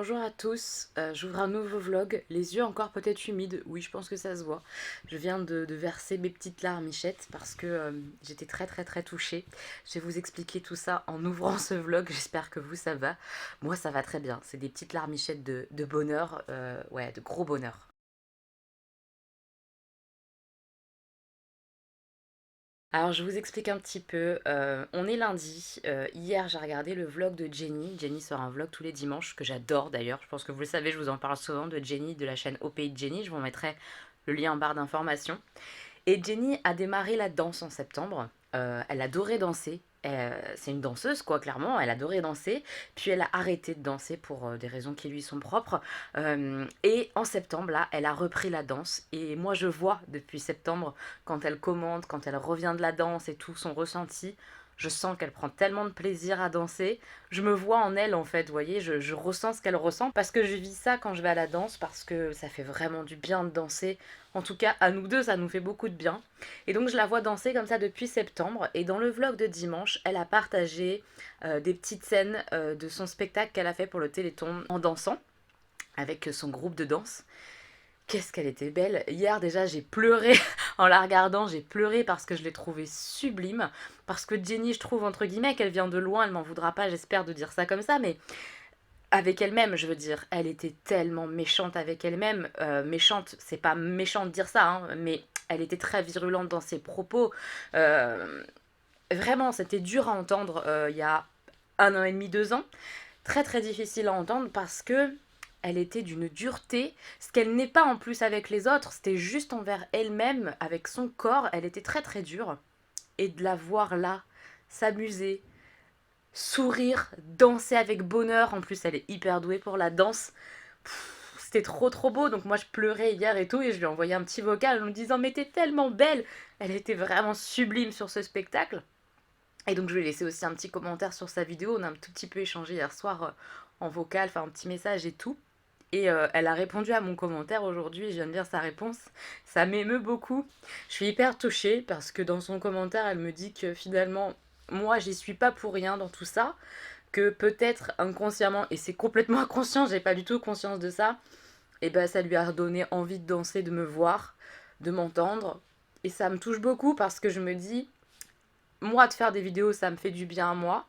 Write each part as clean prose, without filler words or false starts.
Bonjour à tous, j'ouvre un nouveau vlog, les yeux encore peut-être humides, oui je pense que ça se voit. Je viens de verser mes petites larmichettes parce que j'étais très touchée. Je vais vous expliquer tout ça en ouvrant ce vlog, j'espère que vous ça va. Moi ça va très bien, c'est des petites larmichettes de bonheur, ouais de gros bonheur. Alors je vous explique un petit peu, on est lundi, hier j'ai regardé le vlog de Jenny. Jenny sort un vlog tous les dimanches que j'adore d'ailleurs, je pense que vous le savez, je vous en parle souvent de Jenny, de la chaîne Au Pays de Jenny, je vous mettrai le lien en barre d'informations. Et Jenny a démarré la danse en septembre. Elle adorait danser. C'est une danseuse, quoi, clairement. Elle adorait danser. Puis elle a arrêté de danser pour des raisons qui lui sont propres. Et en septembre, là, elle a repris la danse. Et moi, je vois depuis septembre, quand elle commente, quand elle revient de la danse et tout son ressenti, je sens qu'elle prend tellement de plaisir à danser. Je me vois en elle, en fait, vous voyez. Je ressens ce qu'elle ressent parce que je vis ça quand je vais à la danse, parce que ça fait vraiment du bien de danser. En tout cas, à nous deux, ça nous fait beaucoup de bien. Et donc, je la vois danser comme ça depuis septembre. Et dans le vlog de dimanche, elle a partagé des petites scènes de son spectacle qu'elle a fait pour le Téléthon en dansant avec son groupe de danse. Qu'est-ce qu'elle était belle. Hier, déjà, j'ai pleuré en la regardant. J'ai pleuré parce que je l'ai trouvée sublime. Parce que Jenny, je trouve, entre guillemets, qu'elle vient de loin. Elle m'en voudra pas, j'espère, de dire ça comme ça. Mais avec elle-même, je veux dire, elle était tellement méchante avec elle-même. Méchante, c'est pas méchant de dire ça, hein, mais elle était très virulente dans ses propos. Euh, Vraiment, c'était dur à entendre il y a 1 an et demi, 2 ans. Très difficile à entendre parce que elle était d'une dureté, ce qu'elle n'est pas en plus avec les autres, c'était juste envers elle-même, avec son corps, elle était très dure. Et de la voir là, s'amuser, sourire, danser avec bonheur. En plus, elle est hyper douée pour la danse. C'était trop beau. Donc moi, je pleurais hier et tout. Et je lui ai envoyé un petit vocal en me disant mais t'es tellement belle. Elle était vraiment sublime sur ce spectacle. Et donc je lui ai laissé aussi un petit commentaire sur sa vidéo. On a un tout petit peu échangé hier soir en vocal, enfin un petit message et tout. Et elle a répondu à mon commentaire aujourd'hui, je viens de lire sa réponse. Ça m'émeut beaucoup. Je suis hyper touchée parce que dans son commentaire, elle me dit que finalement, moi, j'y suis pas pour rien dans tout ça. Que peut-être inconsciemment, et c'est complètement inconscient, j'ai pas du tout conscience de ça, et ben ça lui a donné envie de danser, de me voir, de m'entendre. Et ça me touche beaucoup parce que je me dis, moi, de faire des vidéos, ça me fait du bien à moi.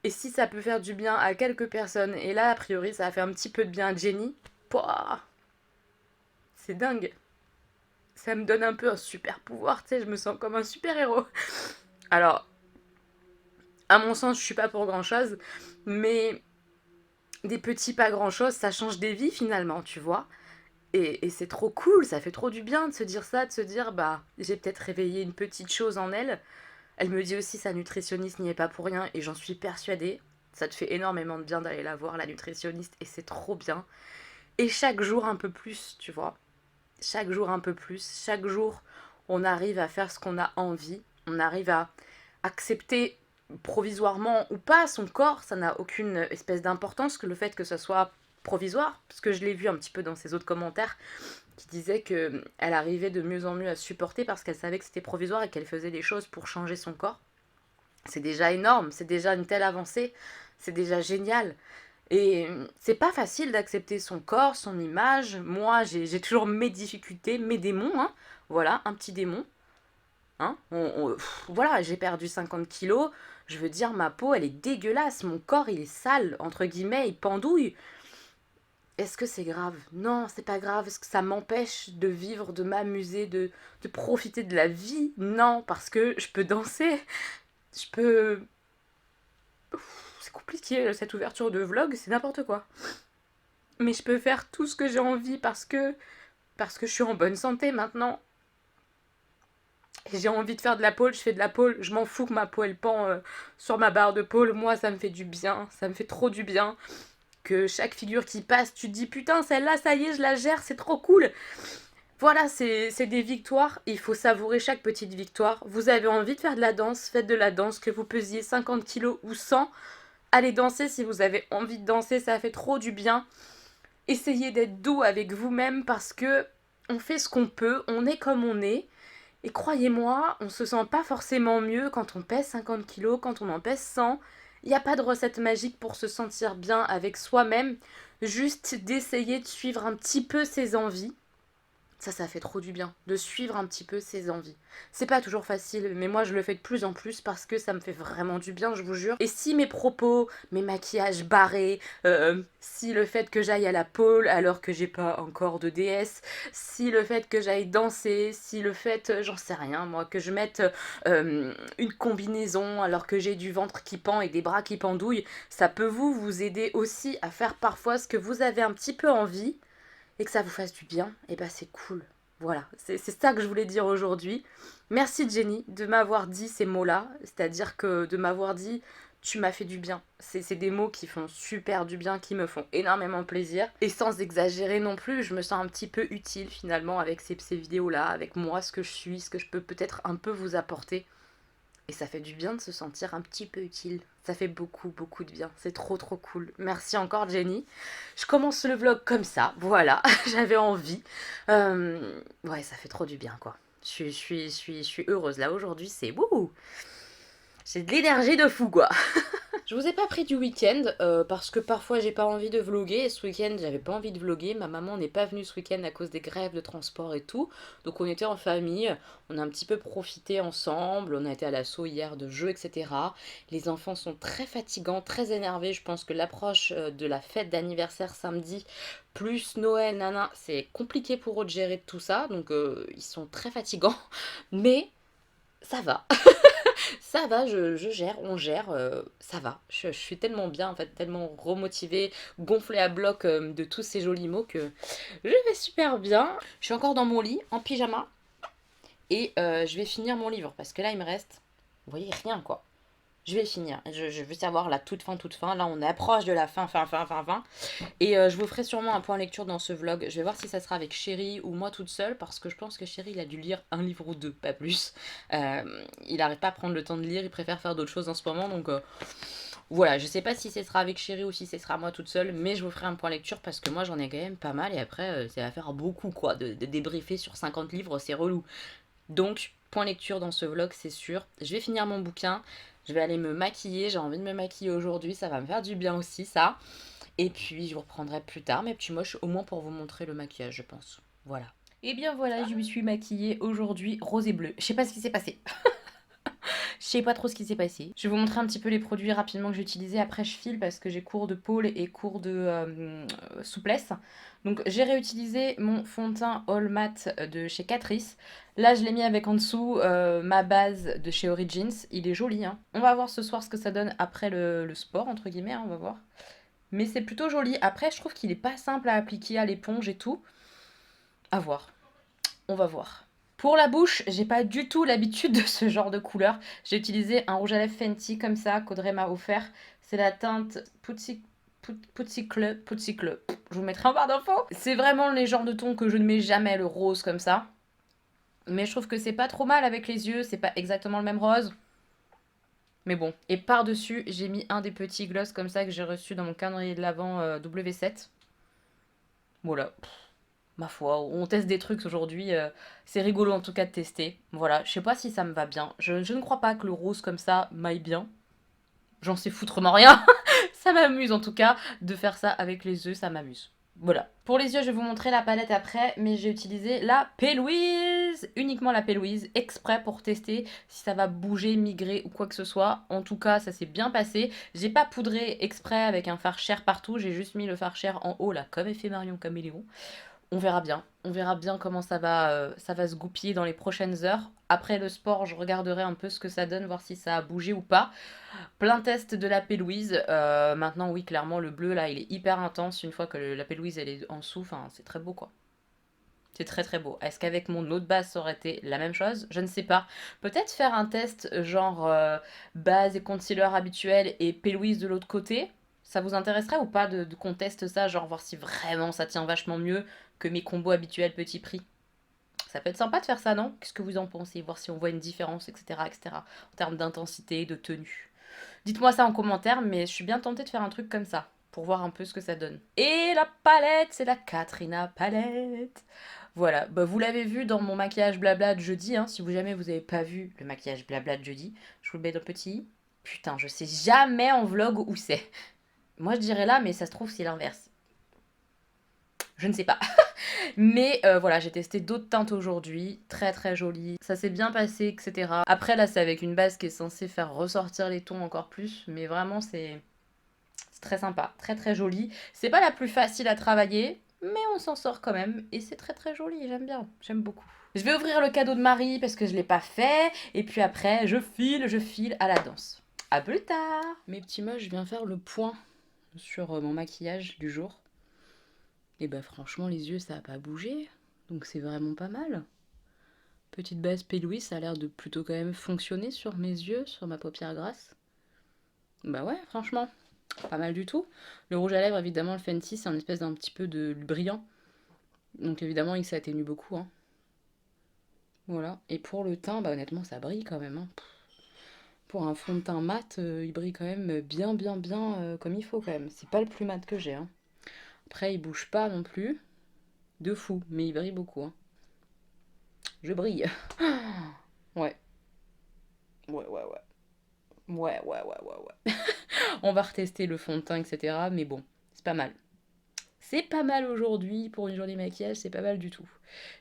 Et si ça peut faire du bien à quelques personnes, et là, a priori, ça a fait un petit peu de bien à Jenny, pouah, c'est dingue. Ça me donne un peu un super pouvoir, tu sais, je me sens comme un super héros. Alors, à mon sens, je suis pas pour grand chose, mais des petits pas grand chose, ça change des vies finalement, tu vois. Et c'est trop cool, ça fait trop du bien de se dire ça, de se dire, bah, j'ai peut-être réveillé une petite chose en elle. Elle me dit aussi, sa nutritionniste n'y est pas pour rien, et j'en suis persuadée. Ça te fait énormément de bien d'aller la voir, la nutritionniste, et c'est trop bien. Et chaque jour un peu plus, tu vois. Chaque jour un peu plus. Chaque jour, on arrive à faire ce qu'on a envie. On arrive à accepter provisoirement ou pas son corps. Ça n'a aucune espèce d'importance que le fait que ça soit provisoire. Parce que je l'ai vu un petit peu dans ses autres commentaires qui disaient qu'elle arrivait de mieux en mieux à supporter parce qu'elle savait que c'était provisoire et qu'elle faisait des choses pour changer son corps. C'est déjà énorme, c'est déjà une telle avancée, c'est déjà génial. Et c'est pas facile d'accepter son corps, son image. Moi, j'ai toujours mes difficultés, mes démons, hein. Voilà, un petit démon. Hein. Voilà, j'ai perdu 50 kilos. Je veux dire, ma peau, elle est dégueulasse. Mon corps, il est sale, entre guillemets, il pendouille. Est-ce que c'est grave? Non, c'est pas grave. Est-ce que ça m'empêche de vivre, de m'amuser, de profiter de la vie? Non, parce que je peux danser. Je peux... C'est compliqué, cette ouverture de vlog, c'est n'importe quoi. Mais je peux faire tout ce que j'ai envie parce que je suis en bonne santé maintenant. Et j'ai envie de faire de la pole, je fais de la pole. Je m'en fous que ma peau elle pend sur ma barre de pole. Moi, ça me fait du bien. Ça me fait trop du bien. Que chaque figure qui passe, tu te dis putain, celle-là, ça y est, je la gère, c'est trop cool. Voilà, c'est des victoires. Il faut savourer chaque petite victoire. Vous avez envie de faire de la danse, faites de la danse. Que vous pesiez 50 kilos ou 100, allez danser si vous avez envie de danser, ça fait trop du bien. Essayez d'être doux avec vous-même parce que on fait ce qu'on peut, on est comme on est. Et croyez-moi, on se sent pas forcément mieux quand on pèse 50 kilos, quand on en pèse 100. Il n'y a pas de recette magique pour se sentir bien avec soi-même. juste d'essayer de suivre un petit peu ses envies. Ça fait trop du bien, de suivre un petit peu ses envies. C'est pas toujours facile, mais moi je le fais de plus en plus parce que ça me fait vraiment du bien, je vous jure. Et si mes propos, mes maquillages barrés, si le fait que j'aille à la pole alors que j'ai pas encore de DS, si le fait que j'aille danser, si le fait, j'en sais rien moi, que je mette une combinaison alors que j'ai du ventre qui pend et des bras qui pendouillent, ça peut vous aider aussi à faire parfois ce que vous avez un petit peu envie et que ça vous fasse du bien, et bah c'est cool. Voilà, c'est ça que je voulais dire aujourd'hui. Merci Jenny de m'avoir dit ces mots-là, c'est-à-dire que de m'avoir dit tu m'as fait du bien. C'est des mots qui font super du bien, qui me font énormément plaisir. Et sans exagérer non plus, je me sens un petit peu utile finalement avec ces vidéos-là, avec moi, ce que je suis, ce que je peux peut-être un peu vous apporter. Et ça fait du bien de se sentir un petit peu utile. Ça fait beaucoup, beaucoup de bien. C'est trop, trop cool. Merci encore, Jenny. Je commence le vlog comme ça. Voilà, j'avais envie. Ouais, ça fait trop du bien, quoi. Je suis heureuse. Là, aujourd'hui, c'est... Wouhou, j'ai de l'énergie de fou, quoi. Je vous ai pas pris du week-end parce que parfois j'ai pas envie de vlogger et ce week-end j'avais pas envie de vlogger. Ma maman n'est pas venue ce week-end à cause des grèves de transport et tout. Donc on était en famille, on a un petit peu profité ensemble, on a été à l'assaut hier de jeux, etc. Les enfants sont très fatigants, très énervés. Je pense que l'approche de la fête d'anniversaire samedi plus Noël, nana, c'est compliqué pour eux de gérer tout ça. Donc ils sont très fatigants. Mais ça va. Ça va, je gère, on gère, ça va. Je suis tellement bien, en fait, tellement remotivée, gonflée à bloc de tous ces jolis mots que je vais super bien. Je suis encore dans mon lit, en pyjama, et je vais finir mon livre, parce que là, il me reste, vous voyez, rien, quoi. Je vais finir. Je veux savoir la toute fin, toute fin. Là, on est approche de la fin. Et je vous ferai sûrement un point lecture dans ce vlog. Je vais voir si ça sera avec Chéri ou moi toute seule, parce que je pense que Chéri, il a dû lire un livre ou deux, pas plus. Il n'arrive pas à prendre le temps de lire, il préfère faire d'autres choses en ce moment, donc voilà, je sais pas si ce sera avec Chéri ou si ce sera moi toute seule, mais je vous ferai un point lecture parce que moi j'en ai quand même pas mal et après ça va faire beaucoup quoi, de débriefer sur 50 livres, c'est relou. Donc, point lecture dans ce vlog, c'est sûr. Je vais finir mon bouquin, je vais aller me maquiller, j'ai envie de me maquiller aujourd'hui, ça va me faire du bien aussi ça. Et puis je vous reprendrai plus tard mes petits moches, au moins pour vous montrer le maquillage, je pense. Voilà. Et bien voilà, je me suis maquillée aujourd'hui rose et bleu. Je sais pas ce qui s'est passé. Je sais pas trop ce qui s'est passé. Je vais vous montrer un petit peu les produits rapidement que j'ai utilisés. Après, je file parce que j'ai cours de pôle et cours de souplesse. Donc, j'ai réutilisé mon fond de teint All Matte de chez Catrice. Là, je l'ai mis avec en dessous ma base de chez Origins. Il est joli, hein. On va voir ce soir ce que ça donne après le sport, entre guillemets, hein, on va voir. Mais c'est plutôt joli. Après, je trouve qu'il est pas simple à appliquer à l'éponge et tout. À voir. On va voir. Pour la bouche, j'ai pas du tout l'habitude de ce genre de couleur. J'ai utilisé un rouge à lèvres Fenty comme ça qu'Audrey m'a offert. C'est la teinte Putsicle. Je vous mettrai en barre d'infos. C'est vraiment les genres de tons que je ne mets jamais, le rose comme ça. Mais je trouve que c'est pas trop mal avec les yeux. C'est pas exactement le même rose. Mais bon. Et par-dessus, j'ai mis un des petits gloss comme ça que j'ai reçu dans mon calendrier de l'Avent W7. Voilà. Ma foi, on teste des trucs aujourd'hui. C'est rigolo en tout cas de tester. Voilà, je sais pas si ça me va bien. Je ne crois pas que le rose comme ça m'aille bien. J'en sais foutrement rien. Ça m'amuse en tout cas de faire ça avec les yeux, ça m'amuse. Voilà. Pour les yeux, je vais vous montrer la palette après, mais j'ai utilisé la P-Louise, uniquement la P-Louise, exprès pour tester si ça va bouger, migrer ou quoi que ce soit. En tout cas, ça s'est bien passé. J'ai pas poudré exprès avec un fard cher partout, j'ai juste mis le fard cher en haut là, comme effet Marion Caméléon. On verra bien. On verra bien comment ça va se goupiller dans les prochaines heures. Après le sport, je regarderai un peu ce que ça donne, voir si ça a bougé ou pas. Plein test de la P-Louise. Maintenant, oui, clairement, le bleu, là, il est hyper intense. Une fois que la P-Louise, elle est en dessous, enfin, c'est très beau, quoi. C'est très très beau. Est-ce qu'avec mon autre base, ça aurait été la même chose? Je ne sais pas. Peut-être faire un test genre base et concealer habituel et P-Louise de l'autre côté. Ça vous intéresserait ou pas de qu'on teste ça, genre voir si vraiment ça tient vachement mieux que mes combos habituels petit prix? Ça peut être sympa de faire ça, non? Qu'est-ce que vous en pensez? Voir si on voit une différence, etc., etc. En termes d'intensité, de tenue. Dites-moi ça en commentaire, mais je suis bien tentée de faire un truc comme ça, pour voir un peu ce que ça donne. Et la palette, c'est la Katrina palette. Voilà, bah, vous l'avez vu dans mon maquillage blabla de jeudi, hein, si vous jamais vous n'avez pas vu le maquillage blabla de jeudi, je vous le mets dans le petit. Putain, je sais jamais en vlog où c'est. Moi je dirais là, mais ça se trouve c'est l'inverse. Je ne sais pas. Mais voilà, j'ai testé d'autres teintes aujourd'hui, très très jolies. Ça s'est bien passé, etc. Après là, c'est avec une base qui est censée faire ressortir les tons encore plus, mais vraiment c'est très sympa, très très joli. C'est pas la plus facile à travailler, mais on s'en sort quand même. Et c'est très très joli, j'aime bien, j'aime beaucoup. Je vais ouvrir le cadeau de Marie parce que je l'ai pas fait. Et puis après, je file à la danse. À plus tard. Mes petits moches, je viens faire le point sur mon maquillage du jour. Et bah franchement, les yeux, ça a pas bougé. Donc c'est vraiment pas mal. Petite base P. Louis, ça a l'air de plutôt quand même fonctionner sur mes yeux, sur ma paupière grasse. Bah ouais, franchement, pas mal du tout. Le rouge à lèvres, évidemment, le Fenty, c'est un espèce d'un petit peu de brillant. Donc évidemment, ça atténue beaucoup. Hein. Voilà. Et pour le teint, bah honnêtement, ça brille quand même. Hein. Pour un fond de teint mat, il brille quand même bien comme il faut quand même. C'est pas le plus mat que j'ai. Hein. Après, il bouge pas non plus. De fou, mais il brille beaucoup. Hein. Je brille. Ouais. Ouais, ouais, ouais. Ouais. On va retester le fond de teint, etc. Mais bon, c'est pas mal. C'est pas mal aujourd'hui pour une journée maquillage, c'est pas mal du tout.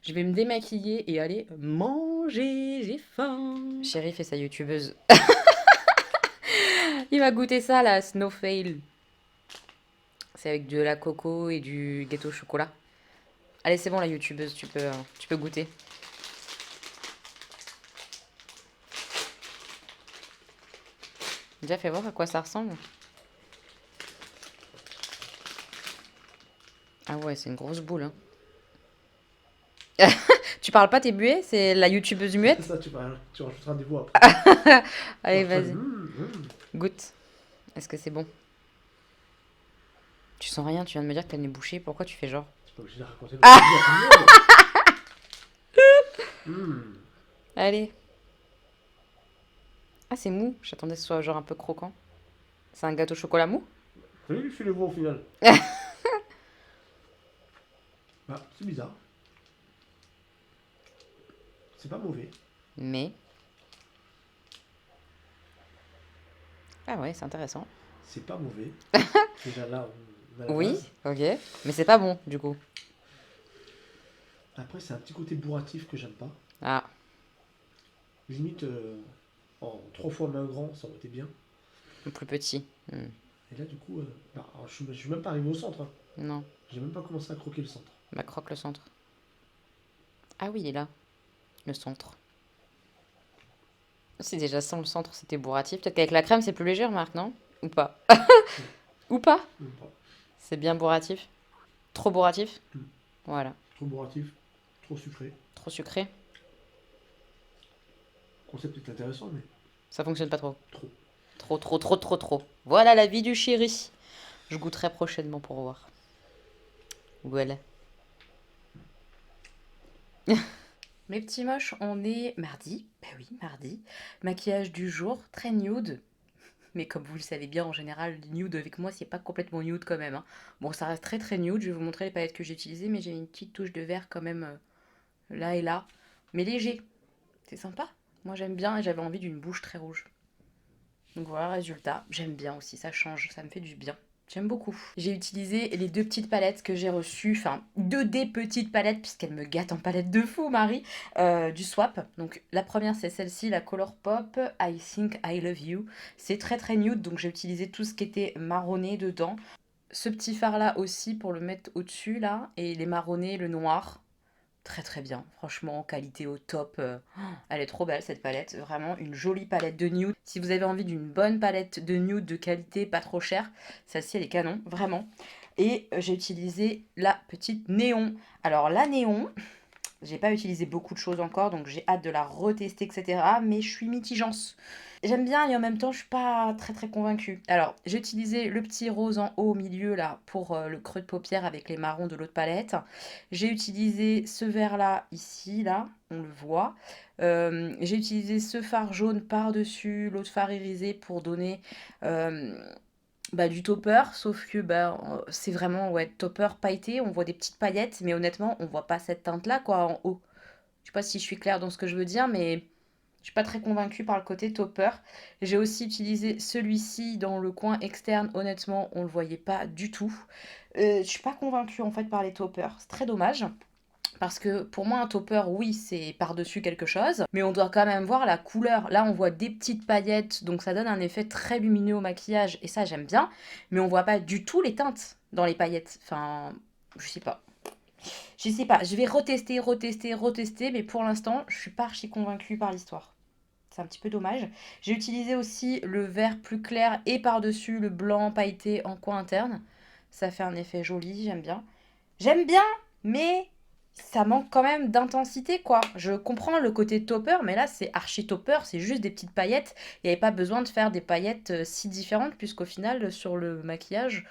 Je vais me démaquiller et aller manger, j'ai faim. Chérie fait sa youtubeuse. Il va goûter ça, la Snowfail. C'est avec de la coco et du gâteau au chocolat. Allez, c'est bon, la youtubeuse, tu peux goûter. Déjà, fais voir à quoi ça ressemble. Ah ouais, c'est une grosse boule. Hein. Tu parles pas, t'es muet? C'est la youtubeuse muette? C'est ça, tu rajouteras des voix après. Allez, Parfois, vas-y. Goûte. Est-ce que c'est bon? Tu sens rien, tu viens de me dire que t'as le nez bouché. Pourquoi tu fais genre? C'est pas obligé de raconter le plaisir à tout le monde. Allez. Ah, c'est mou. J'attendais que ce soit genre un peu croquant. C'est un gâteau au chocolat mou? Oui, fais les voix au final. Bah, c'est bizarre. C'est pas mauvais. Mais. Ah ouais, c'est intéressant. C'est pas mauvais. Déjà là, on a la Oui, base. ok. Mais c'est pas bon, du coup. Après, c'est un petit côté bourratif que j'aime pas. Ah, Limite, en 3 fois main grand, ça aurait été bien. le plus petit. Hmm. Et là, du coup, bah, alors, je suis même pas arrivé au centre. Hein. Non. J'ai même pas commencé à croquer le centre. Bah, croque le centre. Ah oui, il est là. Le centre. C'est déjà sans le centre, c'était bourratif. Peut-être qu'avec la crème, c'est plus léger, remarque, non? Ou pas? Ou pas? Même pas. C'est bien bourratif. Trop bourratif? Mm. Voilà. Trop bourratif, trop sucré. Trop sucré? Le concept est intéressant, mais Ça fonctionne pas trop. trop. Trop. Voilà la vie du chéri. Je goûterai prochainement pour voir. Voilà. Mes petits moches, on est mardi. Ben oui, mardi. Maquillage du jour, très nude. Mais comme vous le savez bien, en général, nude avec moi, c'est pas complètement nude quand même. Hein. Bon, ça reste très très nude. Je vais vous montrer les palettes que j'ai utilisées, mais j'ai une petite touche de vert quand même là et là. Mais léger. C'est sympa. Moi j'aime bien et j'avais envie d'une bouche très rouge. Donc voilà, résultat. J'aime bien aussi, ça change, ça me fait du bien. J'aime beaucoup. J'ai utilisé les 2 petites palettes que j'ai reçues, enfin 2 des petites palettes, puisqu'elles me gâtent en palette de fou, Marie, du Swap. Donc la première c'est celle-ci, la Colourpop I Think I Love You. C'est très très nude, donc j'ai utilisé tout ce qui était marronné dedans. Ce petit fard là aussi pour le mettre au-dessus là, et les marronnés, le noir. Très très bien, franchement, qualité au top. Elle est trop belle cette palette, vraiment une jolie palette de nude. Si vous avez envie d'une bonne palette de nude de qualité, pas trop chère, celle-ci elle est canon, vraiment. Et j'ai utilisé la petite néon. Alors la néon, j'ai pas utilisé beaucoup de choses encore, donc j'ai hâte de la retester, etc. Mais je suis mitigence. J'aime bien et en même temps, je suis pas très très convaincue. Alors, j'ai utilisé le petit rose en haut au milieu là pour le creux de paupière avec les marrons de l'autre palette. J'ai utilisé ce vert là, ici, là, on le voit. J'ai utilisé ce fard jaune par-dessus l'autre fard irisé pour donner du topper, sauf que c'est vraiment ouais, topper pailleté. On voit des petites paillettes, mais honnêtement, on voit pas cette teinte là quoi en haut. Je sais pas si je suis claire dans ce que je veux dire, mais Je suis pas très convaincue par le côté topper. J'ai aussi utilisé celui-ci dans le coin externe. Honnêtement, on le voyait pas du tout. Je suis pas convaincue en fait par les toppers. C'est très dommage. Parce que pour moi, un topper, oui, c'est par-dessus quelque chose, mais on doit quand même voir la couleur. Là, on voit des petites paillettes, donc ça donne un effet très lumineux au maquillage, et ça, j'aime bien, mais on voit pas du tout les teintes dans les paillettes. Enfin, je sais pas. Je sais pas, je vais retester, mais pour l'instant, je suis pas archi convaincue par l'histoire. C'est un petit peu dommage. J'ai utilisé aussi le vert plus clair et par-dessus le blanc pailleté en coin interne. Ça fait un effet joli, j'aime bien. J'aime bien, mais ça manque quand même d'intensité, quoi. Je comprends le côté topper, mais là, c'est archi topper, c'est juste des petites paillettes. Il n'y avait pas besoin de faire des paillettes si différentes, puisqu'au final, sur le maquillage,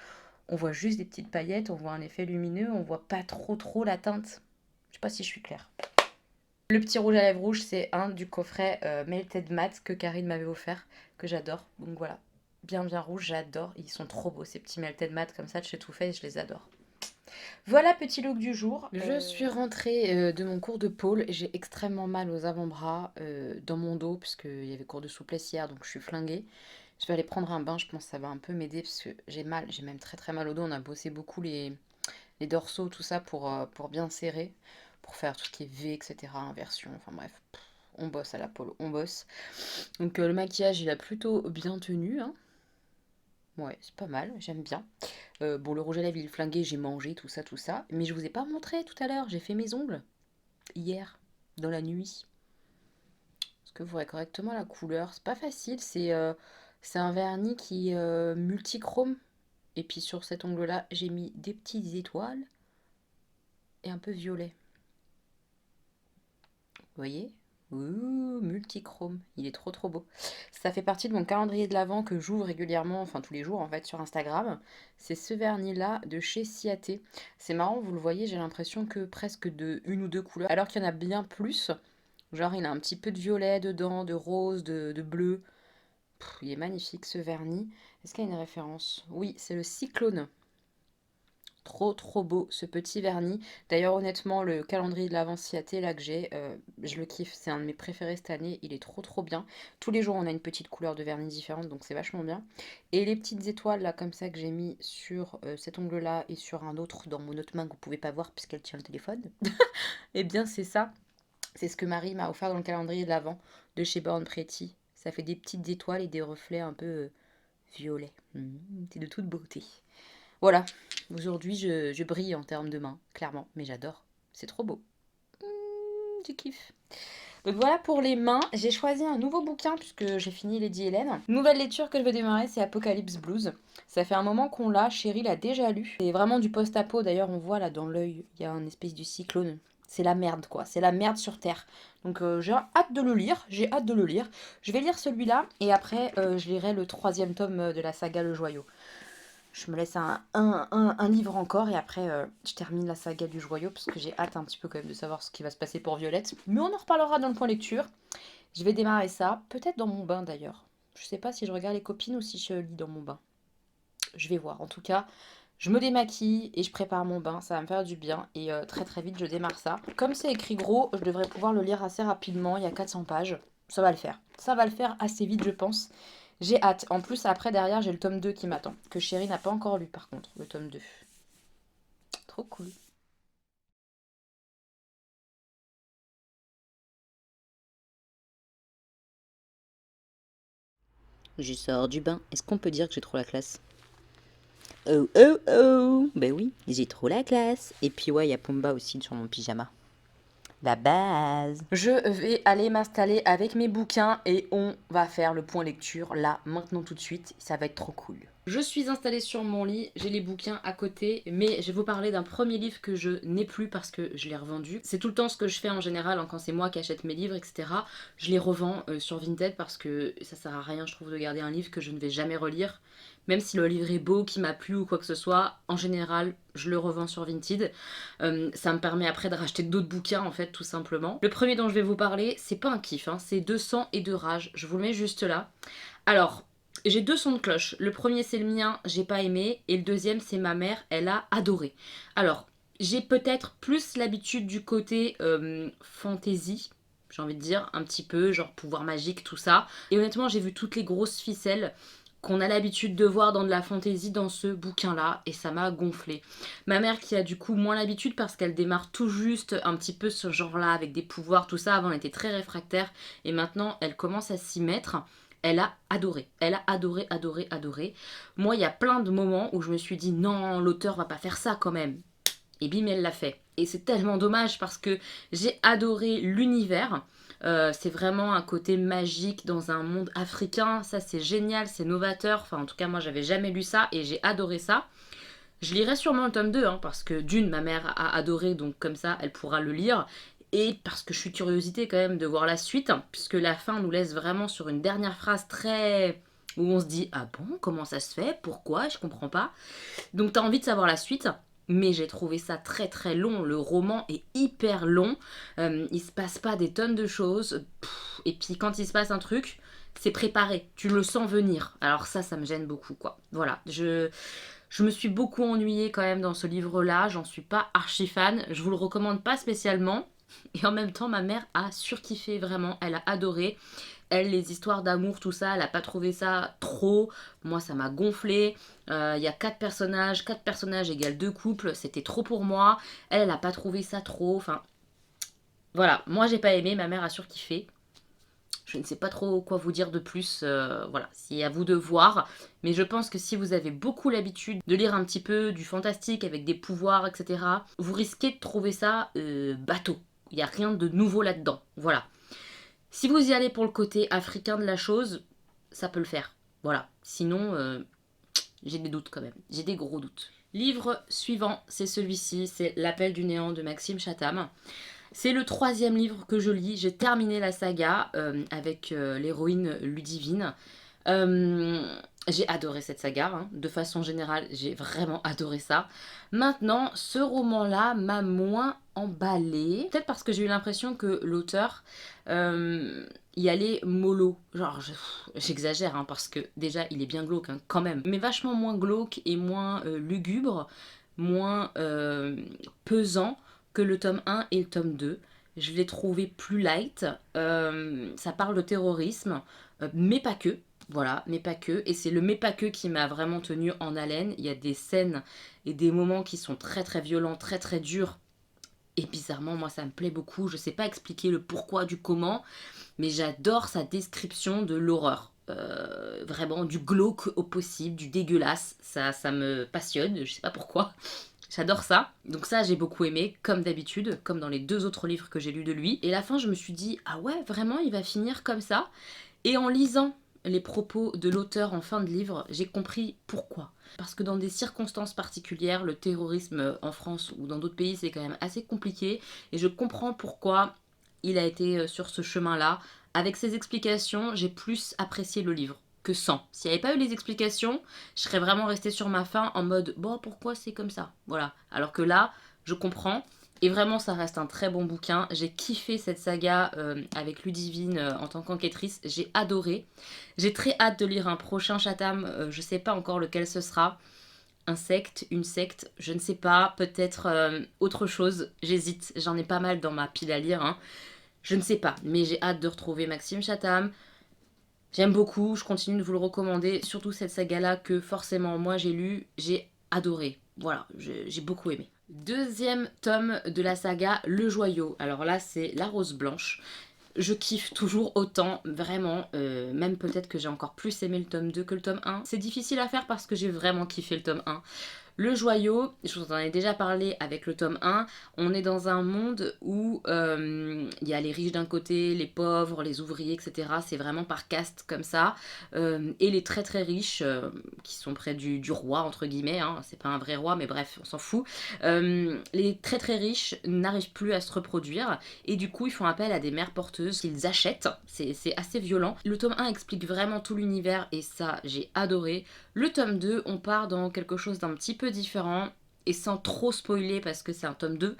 on voit juste des petites paillettes, on voit un effet lumineux, on voit pas trop la teinte. Je sais pas si je suis claire. Le petit rouge à lèvres rouge, c'est un du coffret Melted Matte que Karine m'avait offert, que j'adore. Donc voilà, bien rouge, j'adore. Ils sont trop beaux, ces petits Melted Matte comme ça de chez Too Faced, je les adore. Voilà, petit look du jour. Je suis rentrée de mon cours de pôle. J'ai extrêmement mal aux avant-bras, dans mon dos, puisqu'il y avait cours de souplesse hier, donc je suis flinguée. Je vais aller prendre un bain, je pense que ça va un peu m'aider, parce que j'ai mal, j'ai même très mal au dos. On a bossé beaucoup les dorsaux, tout ça, pour bien serrer, pour faire tout ce qui est V, etc., inversion, enfin bref. On bosse à la pôle, on bosse. Donc le maquillage, il a plutôt bien tenu, hein. Ouais, c'est pas mal, j'aime bien. Bon, le rouge à lèvres, il est flingué, j'ai mangé, tout ça. Mais je vous ai pas montré tout à l'heure, j'ai fait mes ongles. Hier, dans la nuit. Est-ce que vous voyez correctement la couleur? C'est pas facile, c'est un vernis qui est multichrome. Et puis sur cet ongle-là, j'ai mis des petites étoiles et un peu violet. Vous voyez? Ouh, multichrome. Il est trop beau. Ça fait partie de mon calendrier de l'Avent que j'ouvre régulièrement, enfin tous les jours en fait, sur Instagram. C'est ce vernis-là de chez Ciaté. C'est marrant, vous le voyez, j'ai l'impression que presque de une ou deux couleurs, alors qu'il y en a bien plus. Genre, il a un petit peu de violet dedans, de rose, de bleu. Il est magnifique ce vernis. Est-ce qu'il y a une référence? Oui, c'est le Cyclone. Trop beau ce petit vernis. D'ailleurs, honnêtement, le calendrier de l'Avent Ciaté là que j'ai, je le kiffe. C'est un de mes préférés cette année. Il est trop bien. Tous les jours, on a une petite couleur de vernis différente, donc c'est vachement bien. Et les petites étoiles là, comme ça, que j'ai mis sur cet ongle-là et sur un autre dans mon autre main que vous pouvez pas voir puisqu'elle tient le téléphone. Eh bien, c'est ça. C'est ce que Marie m'a offert dans le calendrier de l'Avent de chez Born Pretty. Ça fait des petites étoiles et des reflets un peu violets. C'est de toute beauté. Voilà, aujourd'hui je brille en termes de main, clairement, mais j'adore. C'est trop beau. Tu kiffes. Donc voilà pour les mains. J'ai choisi un nouveau bouquin puisque j'ai fini Lady Hélène. Nouvelle lecture que je vais démarrer, c'est Apocalypse Blues. Ça fait un moment qu'on l'a, Chérie l'a déjà lu. C'est vraiment du post-apo, d'ailleurs on voit là dans l'œil, il y a une espèce de cyclone. C'est la merde quoi, c'est la merde sur Terre. Donc j'ai hâte de le lire, Je vais lire celui-là et après je lirai le troisième tome de la saga Le Joyau. Je me laisse un livre encore et après je termine la saga du joyau parce que j'ai hâte un petit peu quand même de savoir ce qui va se passer pour Violette. Mais on en reparlera dans le point lecture. Je vais démarrer ça, peut-être dans mon bain d'ailleurs. Je sais pas si je regarde les copines ou si je lis dans mon bain. Je vais voir. En tout cas, je me démaquille et je prépare mon bain. Ça va me faire du bien et très vite je démarre ça. Comme c'est écrit gros, je devrais pouvoir le lire assez rapidement. Il y a 400 pages. Ça va le faire. Ça va le faire assez vite je pense. J'ai hâte. En plus, après, derrière, j'ai le tome 2 qui m'attend. Que Chérie n'a pas encore lu, par contre, le tome 2. Trop cool. Je sors du bain. Est-ce qu'on peut dire que j'ai trop la classe? Oh. Ben oui, j'ai trop la classe. Et puis ouais, il y a Pumba aussi sur mon pyjama. La base. Je vais aller m'installer avec mes bouquins et on va faire le point lecture là, maintenant tout de suite. Ça va être trop cool. Je suis installée sur mon lit, j'ai les bouquins à côté, mais je vais vous parler d'un premier livre que je n'ai plus parce que je l'ai revendu. C'est tout le temps ce que je fais en général quand c'est moi qui achète mes livres, etc. Je les revends sur Vinted parce que ça sert à rien, je trouve, de garder un livre que je ne vais jamais relire. Même si le livre est beau, qui m'a plu ou quoi que ce soit, en général, je le revends sur Vinted. Ça me permet après de racheter d'autres bouquins, en fait, tout simplement. Le premier dont je vais vous parler, c'est pas un kiff, hein, c'est 200 et de rage. Je vous le mets juste là. Alors, j'ai deux sons de cloche. Le premier, c'est le mien, j'ai pas aimé. Et le deuxième, c'est ma mère, elle a adoré. Alors, j'ai peut-être plus l'habitude du côté fantasy. j'ai envie de dire, un petit peu, genre pouvoir magique, tout ça. Et honnêtement, j'ai vu toutes les grosses ficelles qu'on a l'habitude de voir dans de la fantaisie dans ce bouquin-là, et ça m'a gonflé. Ma mère qui a du coup moins l'habitude parce qu'elle démarre tout juste un petit peu ce genre-là avec des pouvoirs, tout ça, avant elle était très réfractaire, et maintenant elle commence à s'y mettre. Elle a adoré, adoré. Moi, il y a plein de moments où je me suis dit non, l'auteur va pas faire ça quand même. Et bim, elle l'a fait. Et c'est tellement dommage parce que j'ai adoré l'univers. C'est vraiment un côté magique dans un monde africain. Ça, c'est génial, c'est novateur. Enfin, en tout cas, moi, j'avais jamais lu ça et j'ai adoré ça. Je lirai sûrement le tome 2, hein, parce que d'une, ma mère a adoré, donc comme ça, elle pourra le lire. Et parce que je suis curiosité quand même de voir la suite, hein, puisque la fin nous laisse vraiment sur une dernière phrase très... où on se dit, ah bon, comment ça se fait? Pourquoi? Je comprends pas. Donc t'as envie de savoir la suite. Mais j'ai trouvé ça très très long. Le roman est hyper long. Il se passe pas des tonnes de choses. Et puis quand il se passe un truc, c'est préparé. Tu le sens venir. Alors ça me gêne beaucoup, quoi. Voilà. Je me suis beaucoup ennuyée quand même dans ce livre-là. J'en suis pas archi fan. Je vous le recommande pas spécialement. Et en même temps, ma mère a surkiffé vraiment. Elle a adoré. Elle, les histoires d'amour, tout ça, elle a pas trouvé ça trop. Moi, ça m'a gonflé. Il y a 4 personnages égale 2 couples. C'était trop pour moi. Elle a pas trouvé ça trop. Enfin, voilà. Moi, j'ai pas aimé. Ma mère a surkiffé. Je ne sais pas trop quoi vous dire de plus. Voilà, c'est à vous de voir. Mais je pense que si vous avez beaucoup l'habitude de lire un petit peu du fantastique avec des pouvoirs, etc., vous risquez de trouver ça bateau. Il n'y a rien de nouveau là-dedans. Voilà. Si vous y allez pour le côté africain de la chose, ça peut le faire. Voilà. Sinon, j'ai des doutes quand même. J'ai des gros doutes. Livre suivant, c'est celui-ci. C'est L'Appel du néant de Maxime Chatham. C'est le 3e livre que je lis. J'ai terminé la saga avec l'héroïne Ludivine. J'ai adoré cette saga, hein. De façon générale, j'ai vraiment adoré ça. Maintenant, ce roman-là m'a moins emballée. Peut-être parce que j'ai eu l'impression que l'auteur y allait mollo. Genre, j'exagère, hein, parce que déjà, il est bien glauque, hein, quand même. Mais vachement moins glauque et moins lugubre, moins pesant que le tome 1 et le tome 2. Je l'ai trouvé plus light. Ça parle de terrorisme, mais pas que. Voilà, mais pas que. Et c'est le mais pas que qui m'a vraiment tenu en haleine. Il y a des scènes et des moments qui sont très très violents, très très durs. Et bizarrement, moi, ça me plaît beaucoup. Je sais pas expliquer le pourquoi du comment, mais j'adore sa description de l'horreur. Vraiment du glauque au possible, du dégueulasse. Ça me passionne, je sais pas pourquoi. J'adore ça. Donc ça, j'ai beaucoup aimé, comme d'habitude, comme dans les 2 autres livres que j'ai lus de lui. Et à la fin, je me suis dit, ah ouais, vraiment, il va finir comme ça. Et en lisant les propos de l'auteur en fin de livre, j'ai compris pourquoi. Parce que dans des circonstances particulières, le terrorisme en France ou dans d'autres pays, c'est quand même assez compliqué. Et je comprends pourquoi il a été sur ce chemin-là. Avec ses explications, j'ai plus apprécié le livre que sans. S'il n'y avait pas eu les explications, je serais vraiment restée sur ma faim en mode bon, pourquoi c'est comme ça? Voilà. Alors que là, je comprends. Et vraiment, ça reste un très bon bouquin. J'ai kiffé cette saga avec Ludivine en tant qu'enquêtrice. J'ai adoré. J'ai très hâte de lire un prochain Chatham. Je sais pas encore lequel ce sera. Un secte, une secte, je ne sais pas. Peut-être autre chose. J'hésite. J'en ai pas mal dans ma pile à lire, hein. Je ne sais pas. Mais j'ai hâte de retrouver Maxime Chatham. J'aime beaucoup, je continue de vous le recommander, surtout cette saga-là que forcément moi j'ai lu, j'ai adoré. Voilà, j'ai beaucoup aimé. 2e tome de la saga Le Joyau. Alors là, c'est La Rose Blanche. Je kiffe toujours autant, vraiment. Même peut-être que j'ai encore plus aimé le tome 2 que le tome 1. C'est difficile à faire parce que j'ai vraiment kiffé le tome 1. Le Joyau, je vous en ai déjà parlé avec le tome 1, on est dans un monde où il y a les riches d'un côté, les pauvres, les ouvriers, etc. C'est vraiment par caste comme ça. Et les très très riches, qui sont près du roi, entre guillemets, hein. C'est pas un vrai roi, mais bref, on s'en fout. Les très très riches n'arrivent plus à se reproduire, et du coup ils font appel à des mères porteuses qu'ils achètent. C'est assez violent. Le tome 1 explique vraiment tout l'univers, et ça, j'ai adoré. Le tome 2, on part dans quelque chose d'un petit peu différent, et sans trop spoiler parce que c'est un tome 2,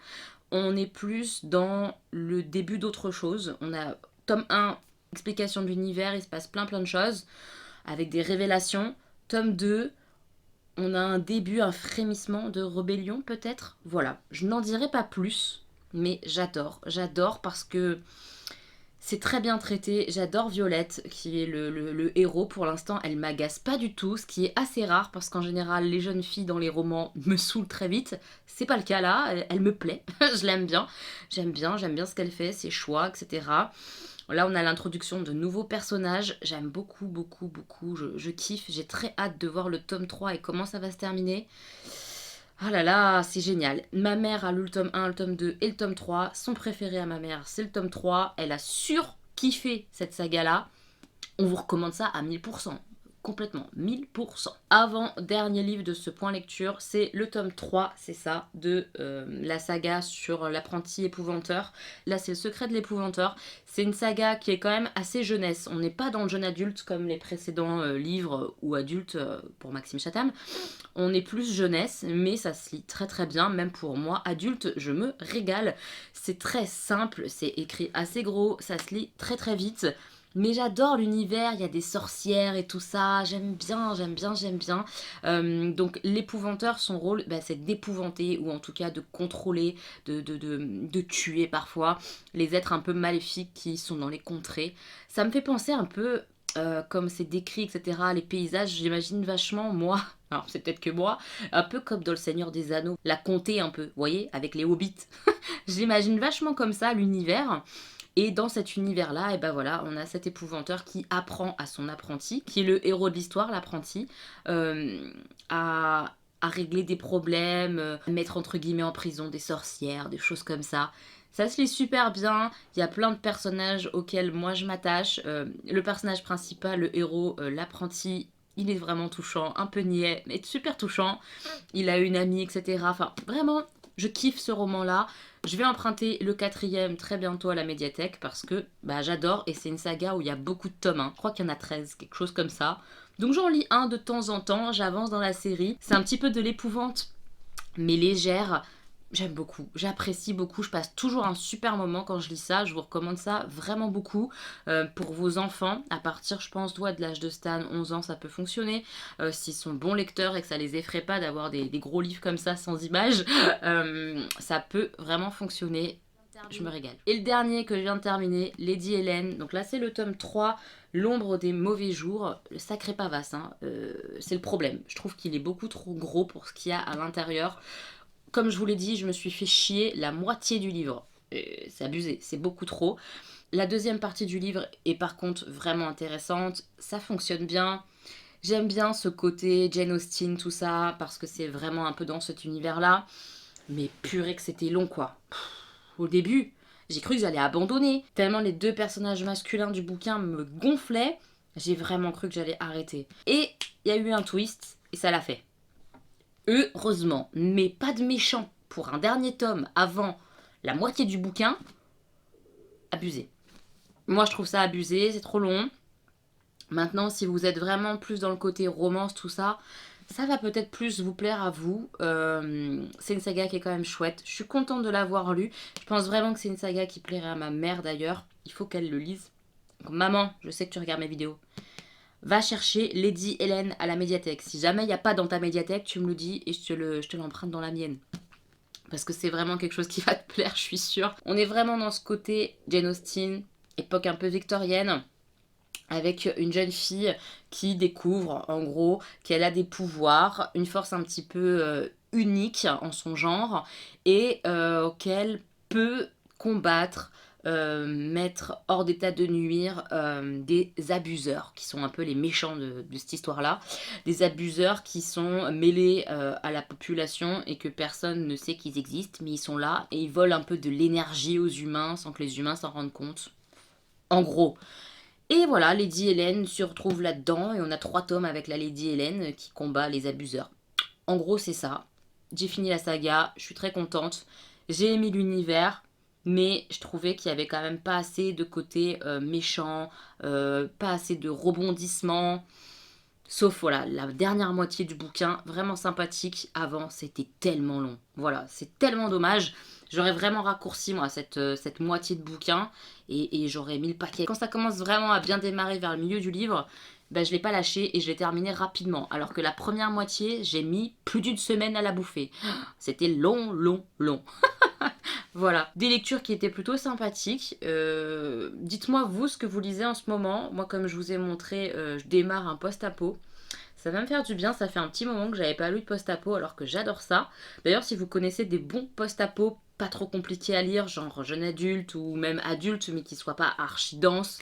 on est plus dans le début d'autre chose. On a tome 1, explication de l'univers, il se passe plein de choses, avec des révélations. Tome 2, on a un début, un frémissement de rébellion peut-être. Voilà, je n'en dirai pas plus, mais j'adore parce que C'est très bien traité, j'adore Violette qui est le héros pour l'instant, elle m'agace pas du tout, ce qui est assez rare parce qu'en général les jeunes filles dans les romans me saoulent très vite, c'est pas le cas là, elle me plaît, je l'aime bien, j'aime bien ce qu'elle fait, ses choix, etc. Là on a l'introduction de nouveaux personnages, j'aime beaucoup, beaucoup, beaucoup, je kiffe, j'ai très hâte de voir le tome 3 et comment ça va se terminer. Ah là là, c'est génial. Ma mère a lu le tome 1, le tome 2 et le tome 3. Son préféré à ma mère, c'est le tome 3. Elle a surkiffé cette saga-là. On vous recommande ça à 1000%. Complètement, 1000%. Avant-dernier livre de ce point lecture, c'est le tome 3, c'est ça, de la saga sur l'apprenti épouvanteur. Là, c'est le secret de l'épouvanteur. C'est une saga qui est quand même assez jeunesse. On n'est pas dans le jeune adulte comme les précédents livres ou adultes pour Maxime Chatham. On est plus jeunesse, mais ça se lit très très bien, même pour moi, adulte, je me régale. C'est très simple, c'est écrit assez gros, ça se lit très très vite. Mais j'adore l'univers, il y a des sorcières et tout ça, j'aime bien, j'aime bien, j'aime bien. Donc l'épouvanteur, son rôle, bah, c'est d'épouvanter, ou en tout cas de contrôler, de tuer parfois les êtres un peu maléfiques qui sont dans les contrées. Ça me fait penser un peu, comme c'est décrit, etc., les paysages, j'imagine vachement, moi, alors c'est peut-être que moi, un peu comme dans Le Seigneur des Anneaux, la comté un peu, vous voyez, avec les hobbits. J'imagine vachement comme ça l'univers. Et dans cet univers-là, et ben voilà, on a cet épouvanteur qui apprend à son apprenti, qui est le héros de l'histoire, l'apprenti, euh, à régler des problèmes, à mettre entre guillemets en prison des sorcières, des choses comme ça. Ça se lit super bien, il y a plein de personnages auxquels moi je m'attache. Le personnage principal, le héros, l'apprenti, il est vraiment touchant, un peu niais, mais super touchant. Il a une amie, etc. Enfin, vraiment, je kiffe ce roman-là. Je vais emprunter le quatrième très bientôt à la médiathèque parce que bah, j'adore et c'est une saga où il y a beaucoup de tomes. Je crois qu'il y en a 13, quelque chose comme ça. Donc j'en lis un de temps en temps, j'avance dans la série. C'est un petit peu de l'épouvante, mais légère. J'aime beaucoup, j'apprécie beaucoup, je passe toujours un super moment quand je lis ça, je vous recommande ça vraiment beaucoup. Pour vos enfants, à partir je pense de l'âge de Stan, 11 ans ça peut fonctionner, s'ils sont bons lecteurs et que ça les effraie pas d'avoir des gros livres comme ça sans images, ça peut vraiment fonctionner. Je me régale. Et le dernier que je viens de terminer, Lady Hélène. Donc là, c'est le tome 3, L'ombre des mauvais jours. Le sacré pavasse, hein. C'est le problème. Je trouve qu'il est beaucoup trop gros pour ce qu'il y a à l'intérieur. Comme je vous l'ai dit, je me suis fait chier la moitié du livre. C'est abusé, c'est beaucoup trop. La deuxième partie du livre est par contre vraiment intéressante. Ça fonctionne bien. J'aime bien ce côté Jane Austen, tout ça, parce que c'est vraiment un peu dans cet univers-là. Mais purée que c'était long, quoi. Au début, j'ai cru que j'allais abandonner. Tellement les deux personnages masculins du bouquin me gonflaient, j'ai vraiment cru que j'allais arrêter. Et il y a eu un twist, et ça l'a fait. Heureusement, mais pas de méchant pour un dernier tome avant la moitié du bouquin, abusé. Moi je trouve ça abusé, c'est trop long. Maintenant, si vous êtes vraiment plus dans le côté romance, tout ça, ça va peut-être plus vous plaire à vous. C'est une saga qui est quand même chouette. Je suis contente de l'avoir lue. Je pense vraiment que c'est une saga qui plairait à ma mère d'ailleurs. Il faut qu'elle le lise. Donc, maman, je sais que tu regardes mes vidéos. Va chercher Lady Hélène à la médiathèque. Si jamais il n'y a pas dans ta médiathèque, tu me le dis et je te l'emprunte dans la mienne. Parce que c'est vraiment quelque chose qui va te plaire, je suis sûre. On est vraiment dans ce côté Jane Austen, époque un peu victorienne, avec une jeune fille qui découvre en gros qu'elle a des pouvoirs, une force un petit peu unique en son genre et qu'elle peut combattre, mettre hors d'état de nuire des abuseurs qui sont un peu les méchants de cette histoire-là. Des abuseurs qui sont mêlés à la population et que personne ne sait qu'ils existent, mais ils sont là et ils volent un peu de l'énergie aux humains sans que les humains s'en rendent compte. En gros. Et voilà, Lady Hélène se retrouve là-dedans et on a 3 tomes avec la Lady Hélène qui combat les abuseurs. En gros, c'est ça. J'ai fini la saga, je suis très contente. J'ai aimé l'univers, mais je trouvais qu'il y avait quand même pas assez de côté méchant, pas assez de rebondissements. Sauf voilà, la dernière moitié du bouquin, vraiment sympathique. Avant, c'était tellement long. Voilà, c'est tellement dommage. J'aurais vraiment raccourci moi cette moitié de bouquin et j'aurais mis le paquet. Quand ça commence vraiment à bien démarrer vers le milieu du livre, ben, je l'ai pas lâché et je l'ai terminé rapidement. Alors que la première moitié, j'ai mis plus d'une semaine à la bouffer. C'était long, long, long. Voilà, des lectures qui étaient plutôt sympathiques. Dites-moi vous ce que vous lisez en ce moment. Moi, comme je vous ai montré, je démarre un post-apo. Ça va me faire du bien, ça fait un petit moment que j'avais pas lu de post-apo alors que j'adore ça. D'ailleurs, si vous connaissez des bons post-apo pas trop compliqués à lire, genre jeune adulte ou même adulte mais qui soient pas archi denses,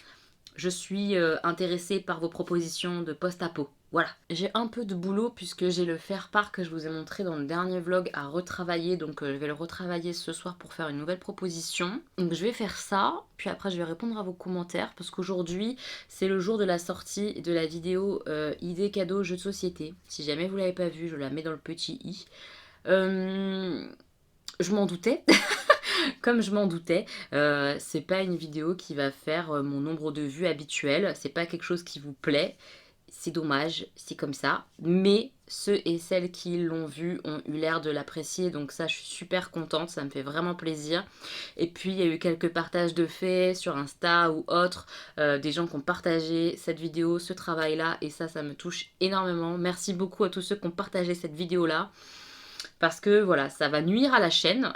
je suis intéressée par vos propositions de post-apo. Voilà. J'ai un peu de boulot puisque j'ai le faire-part que je vous ai montré dans le dernier vlog à retravailler. Donc je vais le retravailler ce soir pour faire une nouvelle proposition. Donc je vais faire ça. Puis après je vais répondre à vos commentaires parce qu'aujourd'hui c'est le jour de la sortie de la vidéo idée cadeau jeu de société. Si jamais vous l'avez pas vue, je la mets dans le petit i. Je m'en doutais. Comme je m'en doutais, c'est pas une vidéo qui va faire mon nombre de vues habituel. C'est pas quelque chose qui vous plaît. C'est dommage, c'est comme ça. Mais ceux et celles qui l'ont vu ont eu l'air de l'apprécier. Donc ça, je suis super contente. Ça me fait vraiment plaisir. Et puis, il y a eu quelques partages de faits sur Insta ou autres. Des gens qui ont partagé cette vidéo, ce travail-là. Et ça me touche énormément. Merci beaucoup à tous ceux qui ont partagé cette vidéo-là. Parce que voilà, ça va nuire à la chaîne.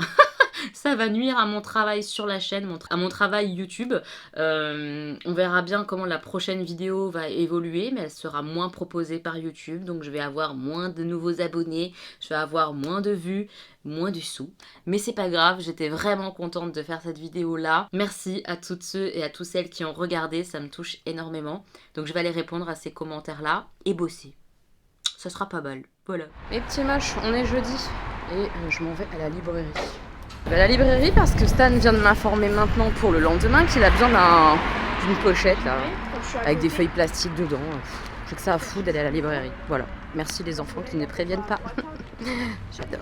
Ça va nuire à mon travail sur la chaîne, à mon travail YouTube. On verra bien comment la prochaine vidéo va évoluer, mais elle sera moins proposée par YouTube. Donc je vais avoir moins de nouveaux abonnés, je vais avoir moins de vues, moins de sous. Mais c'est pas grave, j'étais vraiment contente de faire cette vidéo-là. Merci à toutes ceux et à toutes celles qui ont regardé, ça me touche énormément. Donc je vais aller répondre à ces commentaires-là et bosser. Ça sera pas mal, voilà. Mes petits moches, on est jeudi et je m'en vais à la librairie. À la librairie parce que Stan vient de m'informer maintenant pour le lendemain qu'il a besoin d'une pochette là, avec des feuilles plastiques dedans. J'ai que ça à foutre d'aller à la librairie. Voilà. Merci les enfants qui ne préviennent pas. J'adore.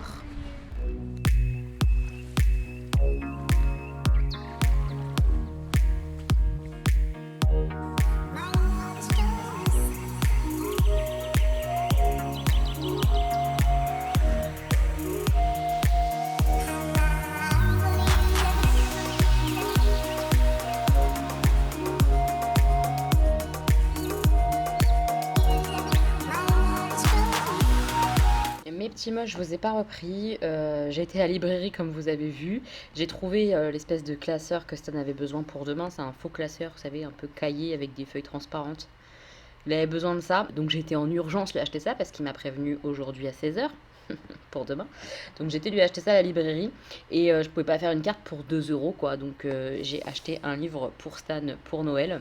Mes petits moches, je vous ai pas repris. J'ai été à la librairie comme vous avez vu. J'ai trouvé l'espèce de classeur que Stan avait besoin pour demain. C'est un faux classeur, vous savez, un peu cahier avec des feuilles transparentes. Il avait besoin de ça. Donc j'ai été en urgence lui acheter ça parce qu'il m'a prévenu aujourd'hui à 16h pour demain. Donc j'ai été lui acheter ça à la librairie. Et je pouvais pas faire une carte pour 2 euros quoi. Donc j'ai acheté un livre pour Stan pour Noël.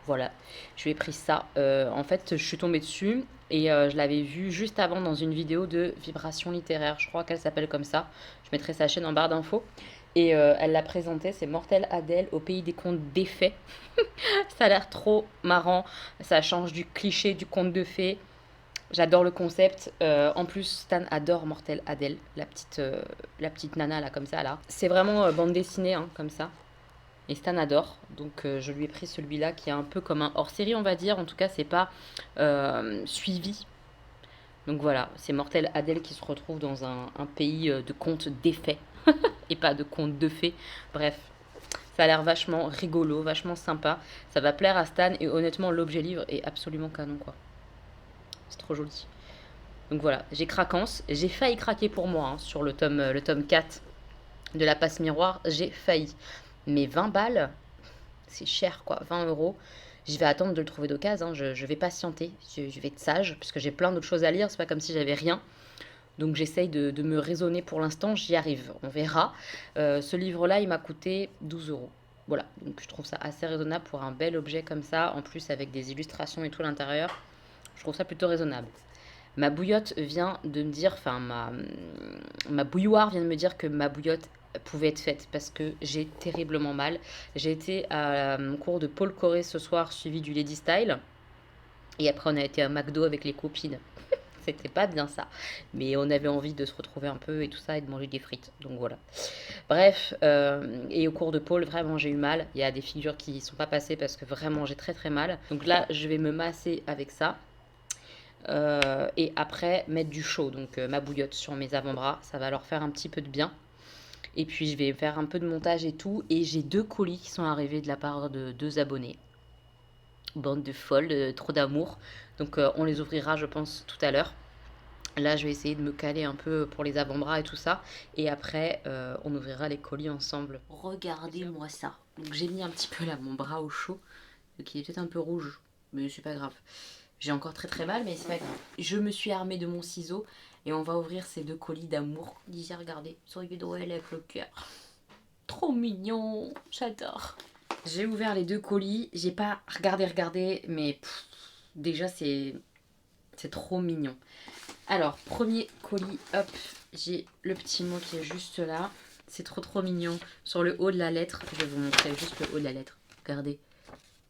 Voilà, je lui ai pris ça. En fait, je suis tombée dessus et je l'avais vu juste avant dans une vidéo de Vibration littéraire. Je crois qu'elle s'appelle comme ça. Je mettrai sa chaîne en barre d'infos. Et elle l'a présenté, c'est Mortel Adèle au pays des contes des fées. Ça a l'air trop marrant. Ça change du cliché du conte de fées. J'adore le concept. En plus, Stan adore Mortel Adèle, la petite nana là, comme ça là. C'est vraiment bande dessinée, hein, comme ça. Et Stan adore, donc je lui ai pris celui-là qui est un peu comme un hors-série on va dire, en tout cas c'est pas suivi. Donc voilà, c'est Mortel Adèle qui se retrouve dans un pays de contes défaits et pas de contes de fées. Bref, ça a l'air vachement rigolo, vachement sympa. Ça va plaire à Stan et honnêtement l'objet livre est absolument canon quoi. C'est trop joli. Donc voilà, j'ai craquance, j'ai failli craquer pour moi hein, sur le tome 4 de la passe miroir, j'ai failli. Mais 20 balles, c'est cher quoi, 20 euros. Je vais attendre de le trouver d'occasion, hein. Je vais patienter, je vais être sage, puisque j'ai plein d'autres choses à lire, c'est pas comme si j'avais rien. Donc j'essaye de me raisonner pour l'instant, j'y arrive, on verra. Ce livre-là, il m'a coûté 12 euros. Voilà, donc je trouve ça assez raisonnable pour un bel objet comme ça, en plus avec des illustrations et tout à l'intérieur. Je trouve ça plutôt raisonnable. Ma bouillotte vient de me dire, enfin ma bouilloire vient de me dire que ma bouillotte pouvait être faite parce que j'ai terriblement mal. J'ai été à mon cours de Paul Coré ce soir suivi du Lady Style et après on a été à McDo avec les copines. C'était pas bien ça, mais on avait envie de se retrouver un peu et tout ça et de manger des frites, donc voilà. Bref, et au cours de Paul vraiment j'ai eu mal. Il y a des figures qui sont pas passées parce que vraiment j'ai très très mal. Donc là je vais me masser avec ça. Et après mettre du chaud, donc ma bouillotte sur mes avant-bras, ça va leur faire un petit peu de bien. Et puis je vais faire un peu de montage et tout. Et j'ai 2 colis qui sont arrivés de la part de 2 abonnés. Bande de folles, trop d'amour. Donc on les ouvrira je pense tout à l'heure. Là, je vais essayer de me caler un peu pour les avant-bras et tout ça. Et après, on ouvrira les colis ensemble. Regardez-moi ça. Donc j'ai mis un petit peu là mon bras au chaud, qui est peut-être un peu rouge, mais c'est pas grave. J'ai encore très très mal, mais c'est pas grave. Je me suis armée de mon ciseau et on va ouvrir ces 2 colis d'amour. Disais, regardez, sur de Noël avec le cœur. Trop mignon, j'adore. J'ai ouvert les 2 colis, j'ai pas regardé, mais déjà c'est trop mignon. Alors, premier colis, hop, j'ai le petit mot qui est juste là. C'est trop mignon. Sur le haut de la lettre, je vais vous montrer juste le haut de la lettre. Regardez.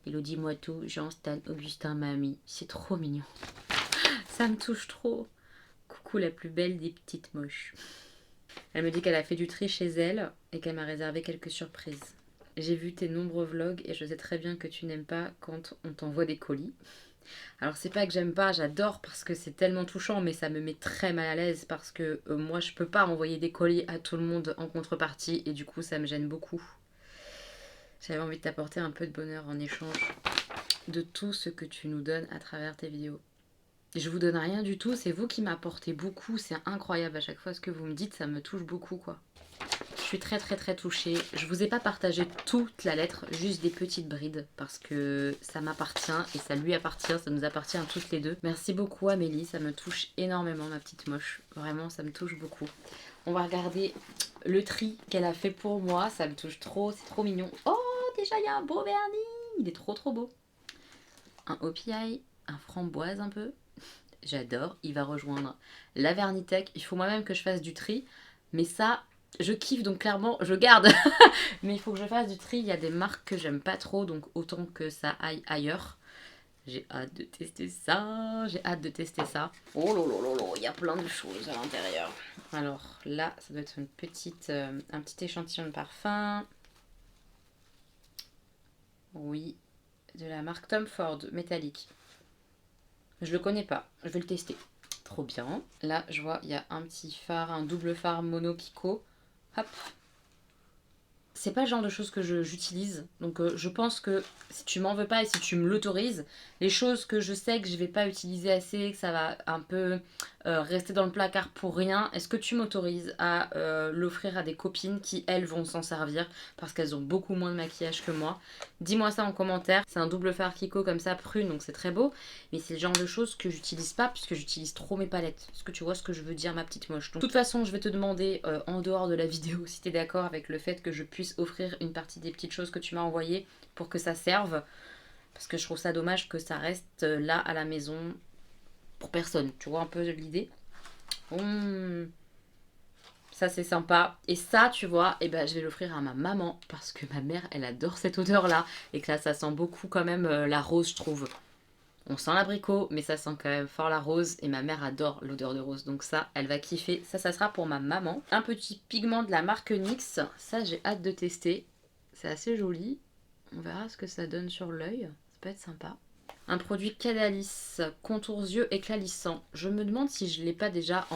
Elodie Moitou, Jean, Stan, Augustin, Mamie. C'est trop mignon. Ça me touche trop. Coucou la plus belle des petites moches. Elle me dit qu'elle a fait du tri chez elle et qu'elle m'a réservé quelques surprises. J'ai vu tes nombreux vlogs et je sais très bien que tu n'aimes pas quand on t'envoie des colis. Alors c'est pas que j'aime pas, j'adore parce que c'est tellement touchant, mais ça me met très mal à l'aise parce que moi je peux pas envoyer des colis à tout le monde en contrepartie et du coup ça me gêne beaucoup. J'avais envie de t'apporter un peu de bonheur en échange de tout ce que tu nous donnes à travers tes vidéos. Je vous donne rien du tout, c'est vous qui m'apportez beaucoup, c'est incroyable à chaque fois ce que vous me dites, ça me touche beaucoup quoi. Je suis très touchée. Je vous ai pas partagé toute la lettre, juste des petites brides parce que ça m'appartient et ça lui appartient, ça nous appartient à toutes les deux. Merci beaucoup Amélie, ça me touche énormément ma petite moche. Vraiment, ça me touche beaucoup. On va regarder le tri qu'elle a fait pour moi, ça me touche trop, c'est trop mignon. Oh, déjà il y a un beau vernis, il est trop beau. Un OPI, un framboise un peu. J'adore, il va rejoindre la Vernitech. Il faut moi-même que je fasse du tri, mais ça, je kiffe donc clairement, je garde. Mais il faut que je fasse du tri. Il y a des marques que j'aime pas trop, donc autant que ça aille ailleurs. J'ai hâte de tester ça. J'ai hâte de tester ça. Oh là, il y a plein de choses à l'intérieur. Alors là, ça doit être un petit échantillon de parfum. Oui, de la marque Tom Ford, métallique. Je le connais pas, je vais le tester. Trop bien. Là, je vois, il y a un petit phare, un double phare mono Kiko. Hop. C'est pas le genre de choses que j'utilise. Donc je pense que si tu m'en veux pas et si tu me l'autorises, les choses que je sais que je vais pas utiliser assez, que ça va un peu rester dans le placard pour rien, est-ce que tu m'autorises à l'offrir à des copines qui, elles, vont s'en servir parce qu'elles ont beaucoup moins de maquillage que moi? Dis-moi ça en commentaire. C'est un double fard Kiko comme ça, prune, donc c'est très beau. Mais c'est le genre de choses que j'utilise pas puisque j'utilise trop mes palettes. Est-ce que tu vois ce que je veux dire, ma petite moche? Donc, de toute façon, je vais te demander en dehors de la vidéo si tu es d'accord avec le fait que je puisse offrir une partie des petites choses que tu m'as envoyées pour que ça serve. Parce que je trouve ça dommage que ça reste là à la maison pour personne. Tu vois un peu l'idée? Ça c'est sympa. Et ça, tu vois, eh ben, je vais l'offrir à ma maman parce que ma mère, elle adore cette odeur-là. Et que là, ça sent beaucoup quand même la rose, je trouve. On sent l'abricot, mais ça sent quand même fort la rose. Et ma mère adore l'odeur de rose. Donc ça, elle va kiffer. Ça sera pour ma maman. Un petit pigment de la marque NYX. Ça, j'ai hâte de tester. C'est assez joli. On verra ce que ça donne sur l'œil. Ça peut être sympa. Un produit Cadalis, contours yeux éclat lissant. Je me demande si je ne l'ai pas déjà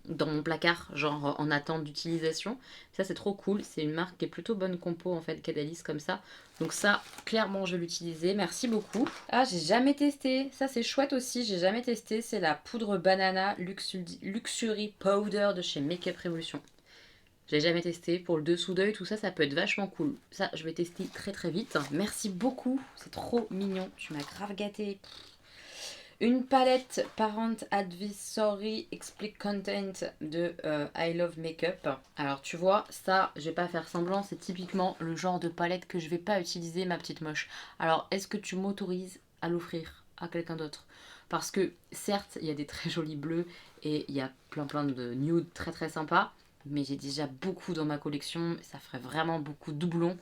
dans mon placard, genre en attente d'utilisation. Ça c'est trop cool, c'est une marque qui est plutôt bonne compo en fait, Cadalis comme ça. Donc ça, clairement je vais l'utiliser, merci beaucoup. Ah, j'ai jamais testé, ça c'est chouette aussi, j'ai jamais testé, c'est la poudre banana Luxury Powder de chez Makeup Revolution. J'ai jamais testé, pour le dessous d'œil, tout ça, ça peut être vachement cool. Ça, je vais tester très vite. Merci beaucoup, c'est trop mignon, tu m'as grave gâté. Une palette Parent Advisory Explic Content de I Love Makeup. Alors tu vois, ça, je vais pas faire semblant, c'est typiquement le genre de palette que je vais pas utiliser, ma petite moche. Alors, est-ce que tu m'autorises à l'offrir à quelqu'un d'autre? Parce que certes, il y a des très jolis bleus et il y a plein de nudes très sympas. Mais j'ai déjà beaucoup dans ma collection, ça ferait vraiment beaucoup de doublons.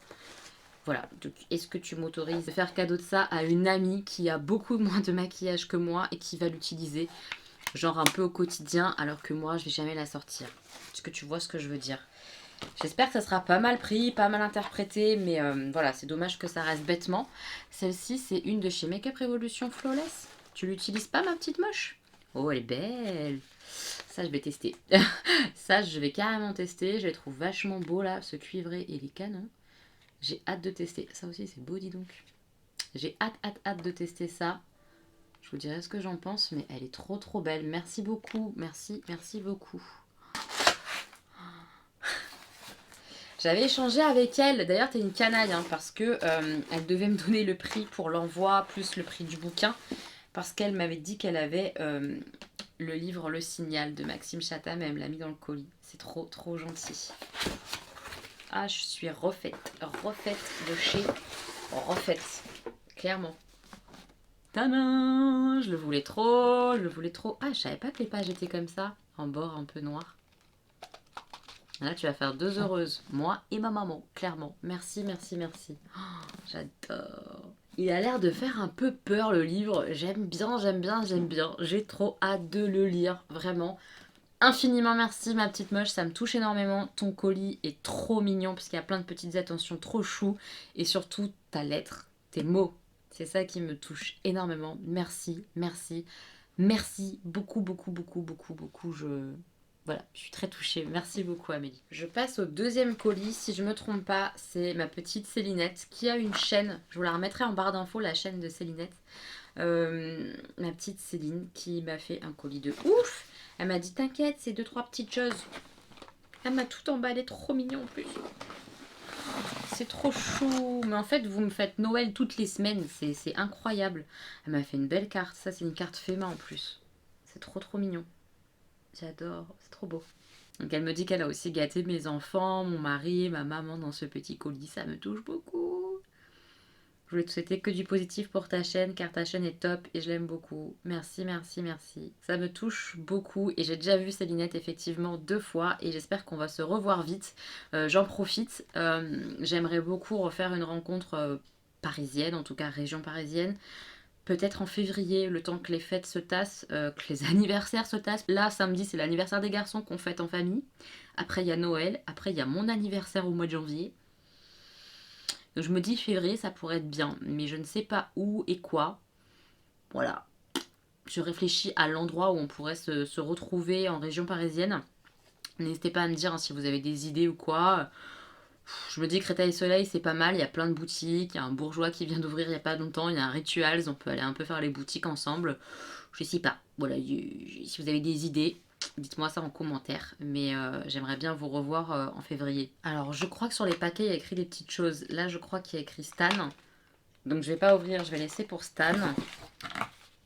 Voilà, donc est-ce que tu m'autorises à faire cadeau de ça à une amie qui a beaucoup moins de maquillage que moi et qui va l'utiliser, genre un peu au quotidien, alors que moi je vais jamais la sortir? Est-ce que tu vois ce que je veux dire? J'espère que ça sera pas mal pris, pas mal interprété, mais voilà, c'est dommage que ça reste bêtement. Celle-ci, c'est une de chez Makeup Revolution Flawless. Tu l'utilises pas, ma petite moche? Oh, elle est belle. Ça, je vais tester. Ça, je vais carrément tester. Je les trouve vachement beaux là, ce cuivré et les canons. J'ai hâte de tester. Ça aussi, c'est beau, dis donc. J'ai hâte de tester ça. Je vous dirai ce que j'en pense, mais elle est trop belle. Merci beaucoup, merci beaucoup. J'avais échangé avec elle, d'ailleurs t'es une canaille, hein, parce que elle devait me donner le prix pour l'envoi, plus le prix du bouquin, parce qu'elle m'avait dit qu'elle avait le livre Le Signal de Maxime Chatham, et elle me l'a mis dans le colis. C'est trop gentil. Ah, je suis refaite de chez refaite, clairement. Tadam! Je le voulais trop. Ah, je savais pas que les pages étaient comme ça, en bord un peu noir. Là, tu vas faire deux heureuses, moi et ma maman, clairement. Merci. Oh, j'adore. Il a l'air de faire un peu peur, le livre. J'aime bien. J'ai trop hâte de le lire, vraiment. Infiniment merci, ma petite moche, ça me touche énormément. Ton colis est trop mignon, parce qu'il y a plein de petites attentions trop chou. Et surtout, ta lettre, tes mots. C'est ça qui me touche énormément. Merci beaucoup. Voilà, je suis très touchée. Merci beaucoup, Amélie. Je passe au deuxième colis. Si je me trompe pas, c'est ma petite Célinette qui a une chaîne. Je vous la remettrai en barre d'infos, la chaîne de Célinette. Ma petite Céline qui m'a fait un colis de ouf. Elle m'a dit t'inquiète, c'est 2-3 petites choses. Elle m'a tout emballé, trop mignon en plus. C'est trop chou. Mais en fait, vous me faites Noël toutes les semaines. C'est incroyable. Elle m'a fait une belle carte. Ça, c'est une carte fait main en plus. C'est trop mignon. J'adore. C'est trop beau. Donc, elle me dit qu'elle a aussi gâté mes enfants, mon mari, ma maman dans ce petit colis. Ça me touche beaucoup. Je voulais te souhaiter que du positif pour ta chaîne, car ta chaîne est top et je l'aime beaucoup. Merci. Ça me touche beaucoup et j'ai déjà vu Célinette effectivement 2 fois et j'espère qu'on va se revoir vite. J'en profite. J'aimerais beaucoup refaire une rencontre parisienne, en tout cas région parisienne. Peut-être en février, le temps que les fêtes se tassent, que les anniversaires se tassent. Là, samedi, c'est l'anniversaire des garçons qu'on fête en famille. Après, il y a Noël. Après, il y a mon anniversaire au mois de janvier. Donc je me dis février, ça pourrait être bien, mais je ne sais pas où et quoi. Voilà. Je réfléchis à l'endroit où on pourrait se retrouver en région parisienne. N'hésitez pas à me dire, hein, si vous avez des idées ou quoi. Je me dis Créteil-Soleil, c'est pas mal. Il y a plein de boutiques. Il y a un bourgeois qui vient d'ouvrir il n'y a pas longtemps. Il y a un Rituals. On peut aller un peu faire les boutiques ensemble. Je sais pas. Voilà. Si vous avez des idées, dites-moi ça en commentaire. Mais j'aimerais bien vous revoir en février. Alors, je crois que sur les paquets, il y a écrit des petites choses. Là, je crois qu'il y a écrit Stan. Donc, je vais pas ouvrir. Je vais laisser pour Stan.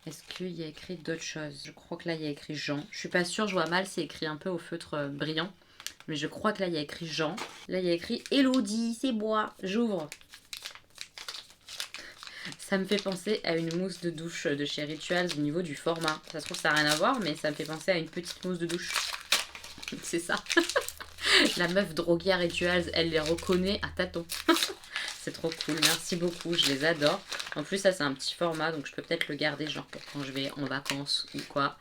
Est-ce qu'il y a écrit d'autres choses? Je crois que là, il y a écrit Jean. Je suis pas sûre. Je vois mal. C'est écrit un peu au feutre brillant. Mais je crois que là, il y a écrit Jean. Là, il y a écrit Elodie, c'est moi. J'ouvre. Ça me fait penser à une mousse de douche de chez Rituals au niveau du format. Ça se trouve, ça n'a rien à voir, mais ça me fait penser à une petite mousse de douche. C'est ça. La meuf droguée à Rituals, elle les reconnaît à tâtons. C'est trop cool. Merci beaucoup. Je les adore. En plus, ça, c'est un petit format, donc je peux peut-être le garder, genre pour quand je vais en vacances ou quoi.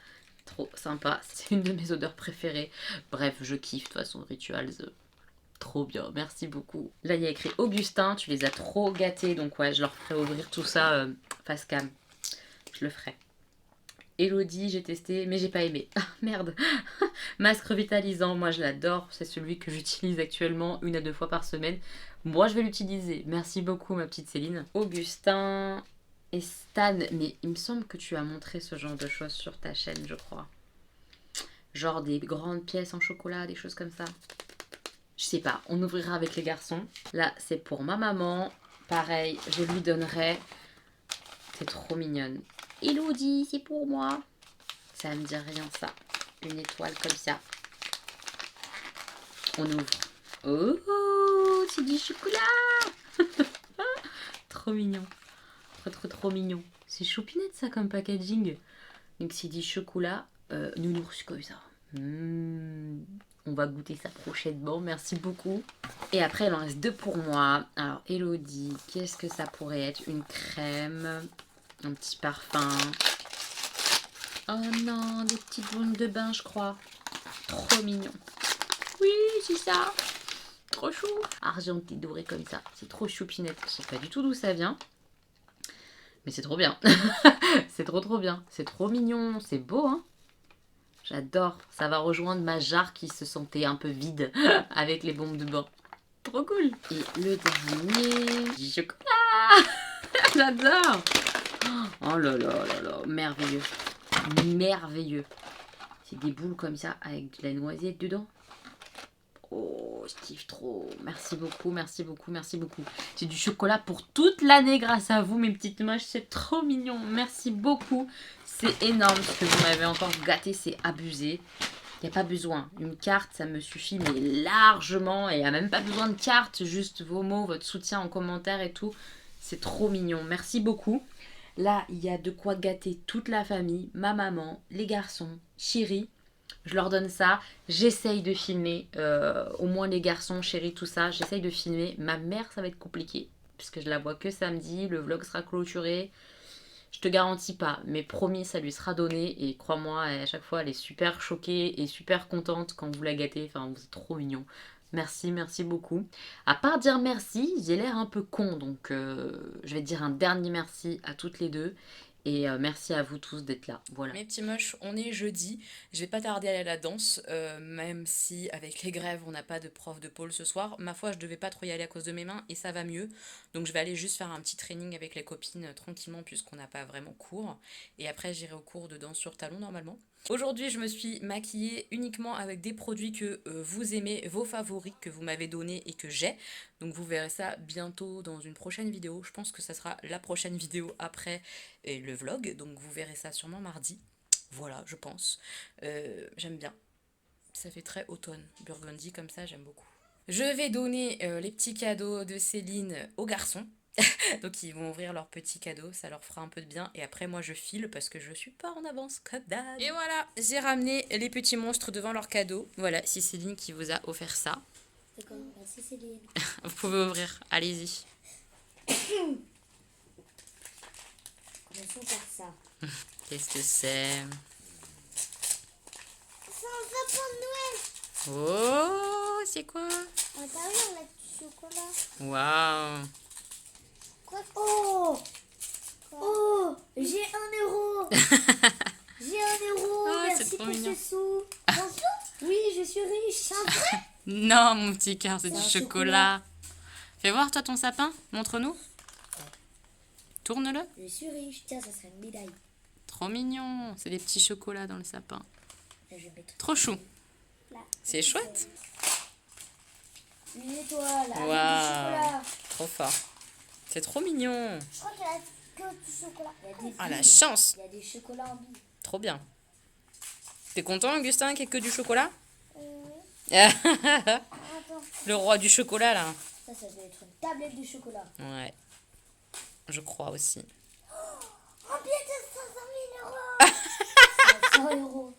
Trop sympa. C'est une de mes odeurs préférées. Bref, je kiffe. De toute façon, Rituals. Trop bien, merci beaucoup. Là, il y a écrit Augustin, tu les as trop gâtés, donc ouais, je leur ferai ouvrir tout ça face cam. Je le ferai. Elodie, j'ai testé, mais j'ai pas aimé. Ah, merde. Masque revitalisant, moi je l'adore. C'est celui que j'utilise actuellement 1 à 2 fois par semaine. Moi, je vais l'utiliser. Merci beaucoup, ma petite Céline. Augustin et Stan, mais il me semble que tu as montré ce genre de choses sur ta chaîne, je crois. Genre des grandes pièces en chocolat, des choses comme ça. Je sais pas, on ouvrira avec les garçons. Là, c'est pour ma maman. Pareil, je lui donnerai. C'est trop mignonne. Elodie, c'est pour moi. Ça me dit rien, ça. Une étoile comme ça. On ouvre. Oh, c'est du chocolat. Trop mignon. Trop mignon. C'est choupinette, ça, comme packaging. Donc, c'est du chocolat nounours comme ça. On va goûter ça prochainement, merci beaucoup. Et après, il en reste 2 pour moi. Alors, Elodie, qu'est-ce que ça pourrait être? Une crème, un petit parfum. Oh non, des petites baumes de bain, je crois. Trop mignon. Oui, c'est ça. Trop chou. Argenté, doré comme ça. C'est trop choupinette. Je sais pas du tout d'où ça vient. Mais c'est trop bien. C'est trop bien. C'est trop mignon. C'est beau, hein. J'adore, ça va rejoindre ma jarre qui se sentait un peu vide avec les bombes de bain. Trop cool. Et le dernier, du chocolat. J'adore. Oh là là là là, merveilleux. Merveilleux. C'est des boules comme ça avec de la noisette dedans. Oh, je kiffe trop. Merci beaucoup, merci beaucoup, merci beaucoup. J'ai du chocolat pour toute l'année grâce à vous, mes petites moches. C'est trop mignon. Merci beaucoup. C'est énorme ce que vous m'avez encore gâté. C'est abusé. Il n'y a pas besoin. Une carte, ça me suffit, mais largement. Et il n'y a même pas besoin de carte. Juste vos mots, votre soutien en commentaire et tout. C'est trop mignon. Merci beaucoup. Là, il y a de quoi gâter toute la famille. Ma maman, les garçons, Chéri. Je leur donne ça. J'essaye de filmer. Au moins les garçons, Chéri, tout ça. J'essaye de filmer. Ma mère, ça va être compliqué. Puisque je la vois que samedi. Le vlog sera clôturé. Je te garantis pas, mais promis, ça lui sera donné. Et crois-moi, à chaque fois, elle est super choquée et super contente quand vous la gâtez. Enfin, vous êtes trop mignon. Merci, merci beaucoup. À part dire merci, j'ai l'air un peu con. Donc, je vais dire un dernier merci à toutes les deux. Et merci à vous tous d'être là. Voilà. Mes petits moches, on est jeudi. Je vais pas tarder à aller à la danse. Même si avec les grèves, on n'a pas de prof de pôle ce soir. Ma foi, je devais pas trop y aller à cause de mes mains. Et ça va mieux. Donc je vais aller juste faire un petit training avec les copines tranquillement puisqu'on n'a pas vraiment cours. Et après j'irai au cours de danse sur talon normalement. Aujourd'hui je me suis maquillée uniquement avec des produits que vous aimez, vos favoris que vous m'avez donnés et que j'ai. Donc vous verrez ça bientôt dans une prochaine vidéo. Je pense que ça sera la prochaine vidéo après le vlog. Donc vous verrez ça sûrement mardi. Voilà, je pense. J'aime bien. Ça fait très automne. Burgundy comme ça, j'aime beaucoup. Je vais donner les petits cadeaux de Céline aux garçons. Donc ils vont ouvrir leurs petits cadeaux, ça leur fera un peu de bien. Et après moi je file parce que je suis pas en avance comme d'hab. Et voilà, j'ai ramené les petits monstres devant leurs cadeaux. Voilà, c'est Céline qui vous a offert ça. D'accord, merci Céline. Vous pouvez ouvrir, allez-y. Commençons par ça. Qu'est-ce que c'est? C'est un sapin de Noël. Oh, c'est quoi? À l'intérieur, on a du chocolat. Waouh. Quoi? Oh! Oh! J'ai 1 euro. J'ai 1 euro. Ah, c'est Merci trop pour mignon. ce sou. Oui, je suis riche. C'est un vrai? Non, mon petit cœur, c'est C'est du un chocolat. Fais voir toi ton sapin, montre-nous. Tourne-le. Je suis riche. Tiens, ça serait une médaille. Trop mignon, c'est des petits chocolats dans le sapin. Là, je vais mettre Trop chou. là. C'est chouette. Une étoile avec Waouh. du chocolat. Trop fort. C'est trop mignon. Je crois qu'il y a que du chocolat. Il y a des Ah la billes. chance. Il y a des chocolats en billes. Trop bien. T'es content Augustin qu'il n'y ait que du chocolat? Attends. Le roi du chocolat là. Ça doit être une tablette de chocolat. Ouais. Je crois aussi. Un billet de 500 000 euros. 500 euros.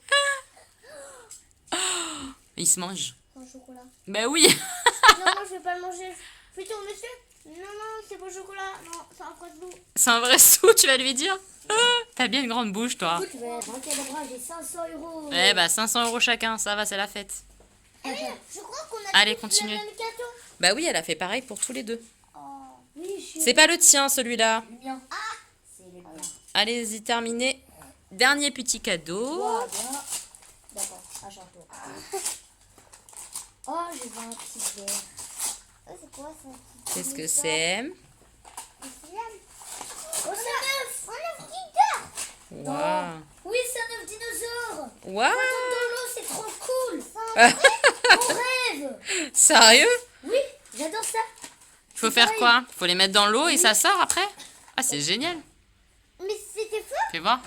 Il se mange. Un chocolat. Bah oui. Non, moi je vais pas le manger. Plutôt, monsieur. Non, c'est beau chocolat. Non, c'est un froid de boue. C'est un vrai sou, tu vas lui dire. T'as bien une grande bouche toi. Écoute, braquer le bras, j'ai 500 euros. Eh bah 500 € chacun, ça va, c'est la fête. Eh oui, je crois qu'on a Allez, tous continuez. le même cadeau. Bah oui, elle a fait pareil pour tous les deux. Oh, oui, je suis... C'est pas le tien celui-là. le mien. Ah, c'est le mien. Allez-y, terminez. Dernier petit cadeau. Voilà. D'accord, à château. Oh, j'ai vu un petit verre. Oh, c'est quoi ça? Qu'est-ce que c'est? Oh, c'est un œuf Kinder. Waouh. Oui, c'est un œuf dinosaure. Waouh. Dans l'eau, c'est trop cool. C'est un vrai mon rêve. Sérieux? Oui, j'adore ça. Faut faire quoi? Faut les mettre dans l'eau et ça sort après? Ah, c'est génial. Mais c'était faux. Fais voir.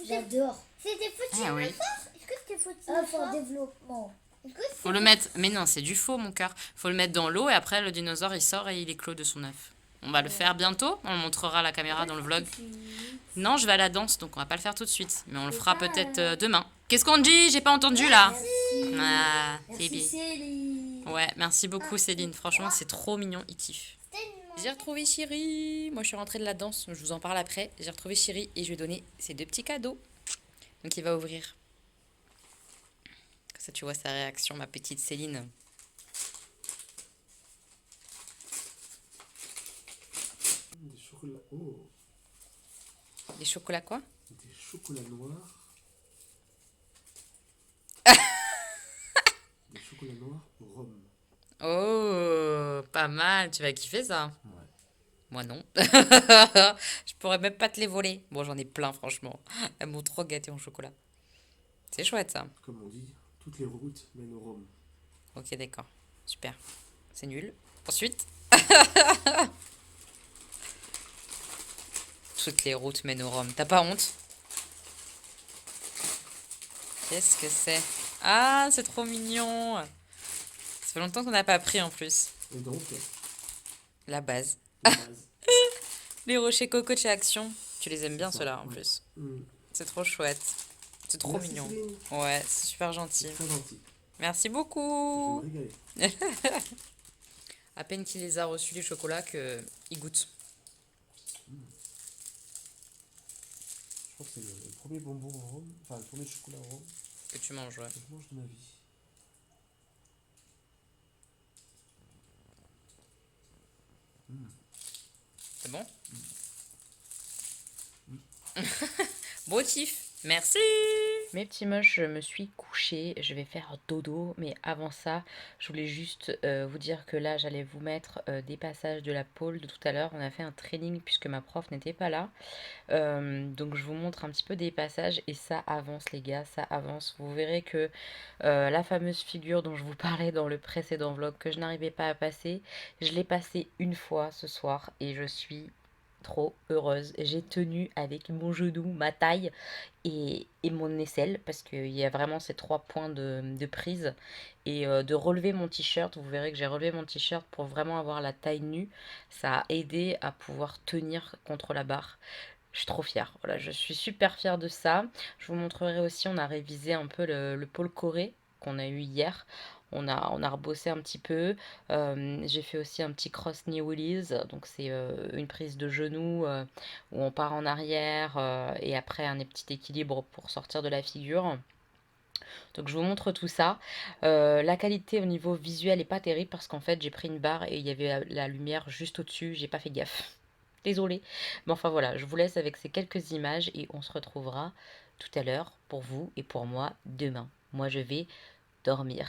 J'adore. C'était faux. Ah oui. Est-ce que c'était faux? Œuf en développement. Faut le mettre. Mais non, c'est du faux, mon cœur. Faut le mettre dans l'eau et après le dinosaure il sort et il éclot de son œuf. On va le faire bientôt. On le montrera à la caméra dans le vlog. Non, je vais à la danse donc on va pas le faire tout de suite. Mais on le fera peut-être demain. Qu'est-ce qu'on dit? J'ai pas entendu là. Ah, c'est bien. Céline. Ouais, merci beaucoup Céline. Franchement, c'est trop mignon. Il kiffe. J'ai retrouvé Chéri. Moi, je suis rentrée de la danse. Je vous en parle après. J'ai retrouvé Chéri et je lui ai donné ses 2 petits cadeaux. Donc, il va ouvrir. Comme ça, tu vois sa réaction, ma petite Céline. Des chocolats. Oh, Des chocolats quoi? des chocolats noirs. Des chocolats noirs au rhum. Oh, pas mal. Tu vas kiffer ça. Ouais. Moi non. Je pourrais même pas te les voler. Bon, j'en ai plein, franchement. Elles m'ont trop gâté en chocolat. C'est chouette, ça. Comme on dit, toutes les routes mènent au Rome. Ok, d'accord. Super. C'est nul. Ensuite, toutes les routes mènent au Rhum. T'as pas honte? Qu'est-ce que c'est? Ah, c'est trop mignon. Ça fait longtemps qu'on n'a pas pris en plus. Et donc, La base. la base, Les rochers coco de chez Action. Tu les aimes bien c'est ça, ceux-là en ouais. plus. Mm. C'est trop chouette. C'est trop Merci mignon. Céline, Ouais, c'est super gentil. c'est très gentil. Merci Je vais me beaucoup. régaler. À peine qu'il les a reçus les chocolats que il goûte. Je pense que c'est le premier bonbon au Rome, enfin le premier chocolat au Rome Que tu manges, ouais. que je mange de ma vie. C'est bon? Beau kiff. Merci. Mes petits moches, je me suis couchée, je vais faire dodo, mais avant ça, je voulais juste vous dire que là, j'allais vous mettre des passages de la pole de tout à l'heure. On a fait un training puisque ma prof n'était pas là. Donc je vous montre un petit peu des passages et ça avance les gars, ça avance. Vous verrez que la fameuse figure dont je vous parlais dans le précédent vlog que je n'arrivais pas à passer, je l'ai passée une fois ce soir et je suis trop heureuse. J'ai tenu avec mon genou, ma taille et mon aisselle parce qu'il y a vraiment ces 3 points de prise et de relever mon t-shirt. Vous verrez que j'ai relevé mon t-shirt pour vraiment avoir la taille nue. Ça a aidé à pouvoir tenir contre la barre. Je suis trop fière. Voilà, je suis super fière de ça. Je vous montrerai aussi, on a révisé un peu le pôle Corée qu'on a eu hier. On a rebossé un petit peu. J'ai fait aussi un petit cross knee willies. Donc c'est une prise de genou où on part en arrière et après un petit équilibre pour sortir de la figure. Donc je vous montre tout ça. La qualité au niveau visuel est pas terrible parce qu'en fait j'ai pris une barre et il y avait la lumière juste au-dessus. J'ai pas fait gaffe. Désolée. Mais enfin voilà, je vous laisse avec ces quelques images et on se retrouvera tout à l'heure pour vous et pour moi demain. Moi je vais dormir.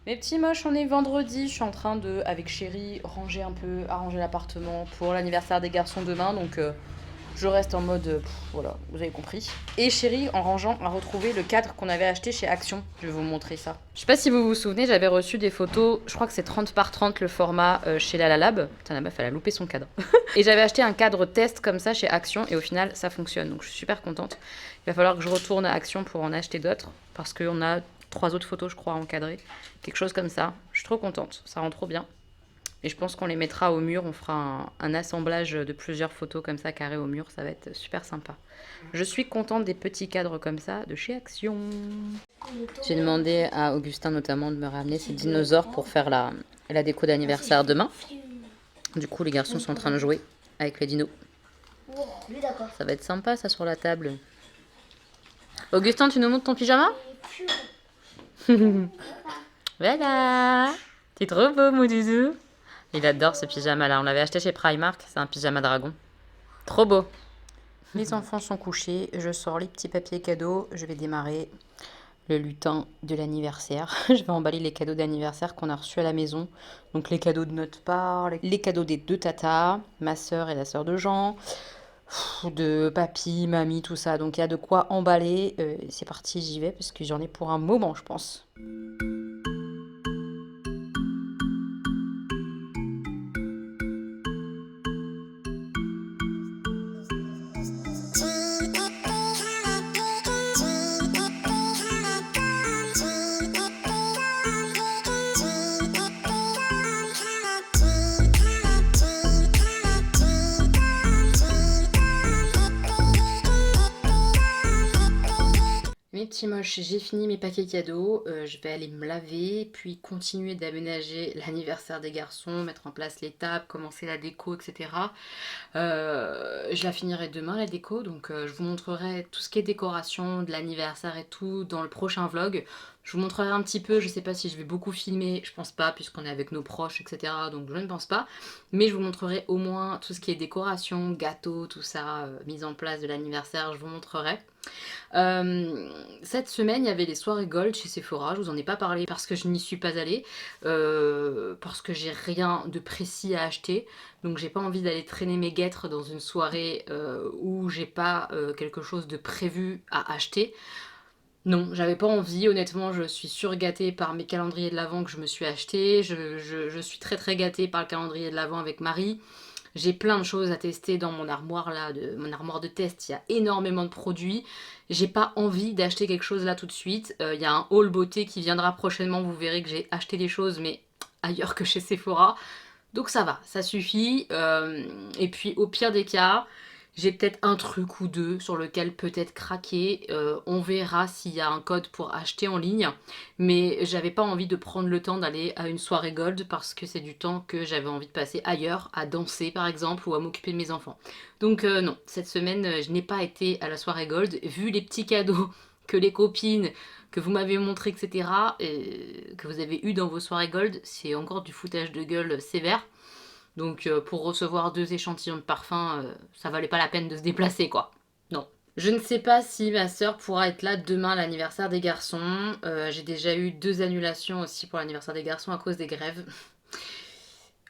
Mes petits moches, on est vendredi, je suis en train de, avec chérie, arranger l'appartement pour l'anniversaire des garçons demain, donc je reste en mode, voilà, vous avez compris. Et chérie, en rangeant, a retrouvé le cadre qu'on avait acheté chez Action. Je vais vous montrer ça. Je sais pas si vous vous souvenez, j'avais reçu des photos, je crois que c'est 30 par 30 le format chez La Lab. Putain, la meuf, elle a loupé son cadre. Et j'avais acheté un cadre test comme ça chez Action, et au final, ça fonctionne, donc je suis super contente. Il va falloir que je retourne à Action pour en acheter d'autres, parce qu'on a 3 autres photos, je crois, à encadrer. Quelque chose comme ça. Je suis trop contente, ça rend trop bien. Et je pense qu'on les mettra au mur, on fera un assemblage de plusieurs photos comme ça, carrées au mur, ça va être super sympa. Je suis contente des petits cadres comme ça de chez Action. J'ai demandé à Augustin notamment de me ramener ses dinosaures pour faire la déco d'anniversaire demain. Du coup, les garçons sont en train de jouer avec les dinos. Ça va être sympa ça sur la table. Augustin, tu nous montres ton pyjama? Voilà. T'es trop beau, mon doudou. Il adore ce pyjama-là. On l'avait acheté chez Primark. C'est un pyjama dragon. Trop beau. Les enfants sont couchés. Je sors les petits papiers cadeaux. Je vais démarrer le lutin de l'anniversaire. Je vais emballer les cadeaux d'anniversaire qu'on a reçus à la maison. Donc les cadeaux de notre part, les cadeaux des 2 tatas, ma sœur et la sœur de Jean, de papy, mamie, tout ça. Donc il y a de quoi emballer. C'est parti, j'y vais parce que j'en ai pour un moment, je pense. Mes petits moches, j'ai fini mes paquets cadeaux, je vais aller me laver, puis continuer d'aménager l'anniversaire des garçons, mettre en place les tables, commencer la déco, etc. Je la finirai demain la déco, donc je vous montrerai tout ce qui est décoration de l'anniversaire et tout dans le prochain vlog. Je vous montrerai un petit peu, je sais pas si je vais beaucoup filmer, je pense pas puisqu'on est avec nos proches, etc. Donc je ne pense pas. Mais je vous montrerai au moins tout ce qui est décoration, gâteau, tout ça, mise en place de l'anniversaire, je vous montrerai. Cette semaine, il y avait les soirées gold chez Sephora. Je vous en ai pas parlé parce que je n'y suis pas allée, parce que j'ai rien de précis à acheter. Donc j'ai pas envie d'aller traîner mes guêtres dans une soirée où j'ai pas quelque chose de prévu à acheter. Non, j'avais pas envie, honnêtement je suis surgâtée par mes calendriers de l'Avent que je me suis acheté, je suis très très gâtée par le calendrier de l'Avent avec Marie. J'ai plein de choses à tester dans mon armoire là, mon armoire de test, il y a énormément de produits. J'ai pas envie d'acheter quelque chose là tout de suite. Il y a un haul beauté qui viendra prochainement, vous verrez que j'ai acheté des choses mais ailleurs que chez Sephora. Donc ça va, ça suffit. Et puis au pire des cas, j'ai peut-être un truc ou deux sur lequel peut-être craquer. On verra s'il y a un code pour acheter en ligne. Mais j'avais pas envie de prendre le temps d'aller à une soirée gold parce que c'est du temps que j'avais envie de passer ailleurs, à danser par exemple ou à m'occuper de mes enfants. Donc non, cette semaine je n'ai pas été à la soirée gold. Vu les petits cadeaux que les copines, que vous m'avez montré, etc., que vous avez eu dans vos soirées gold, c'est encore du foutage de gueule sévère. Donc pour recevoir 2 échantillons de parfum, ça valait pas la peine de se déplacer quoi. Non. Je ne sais pas si ma sœur pourra être là demain à l'anniversaire des garçons. J'ai déjà eu 2 annulations aussi pour l'anniversaire des garçons à cause des grèves.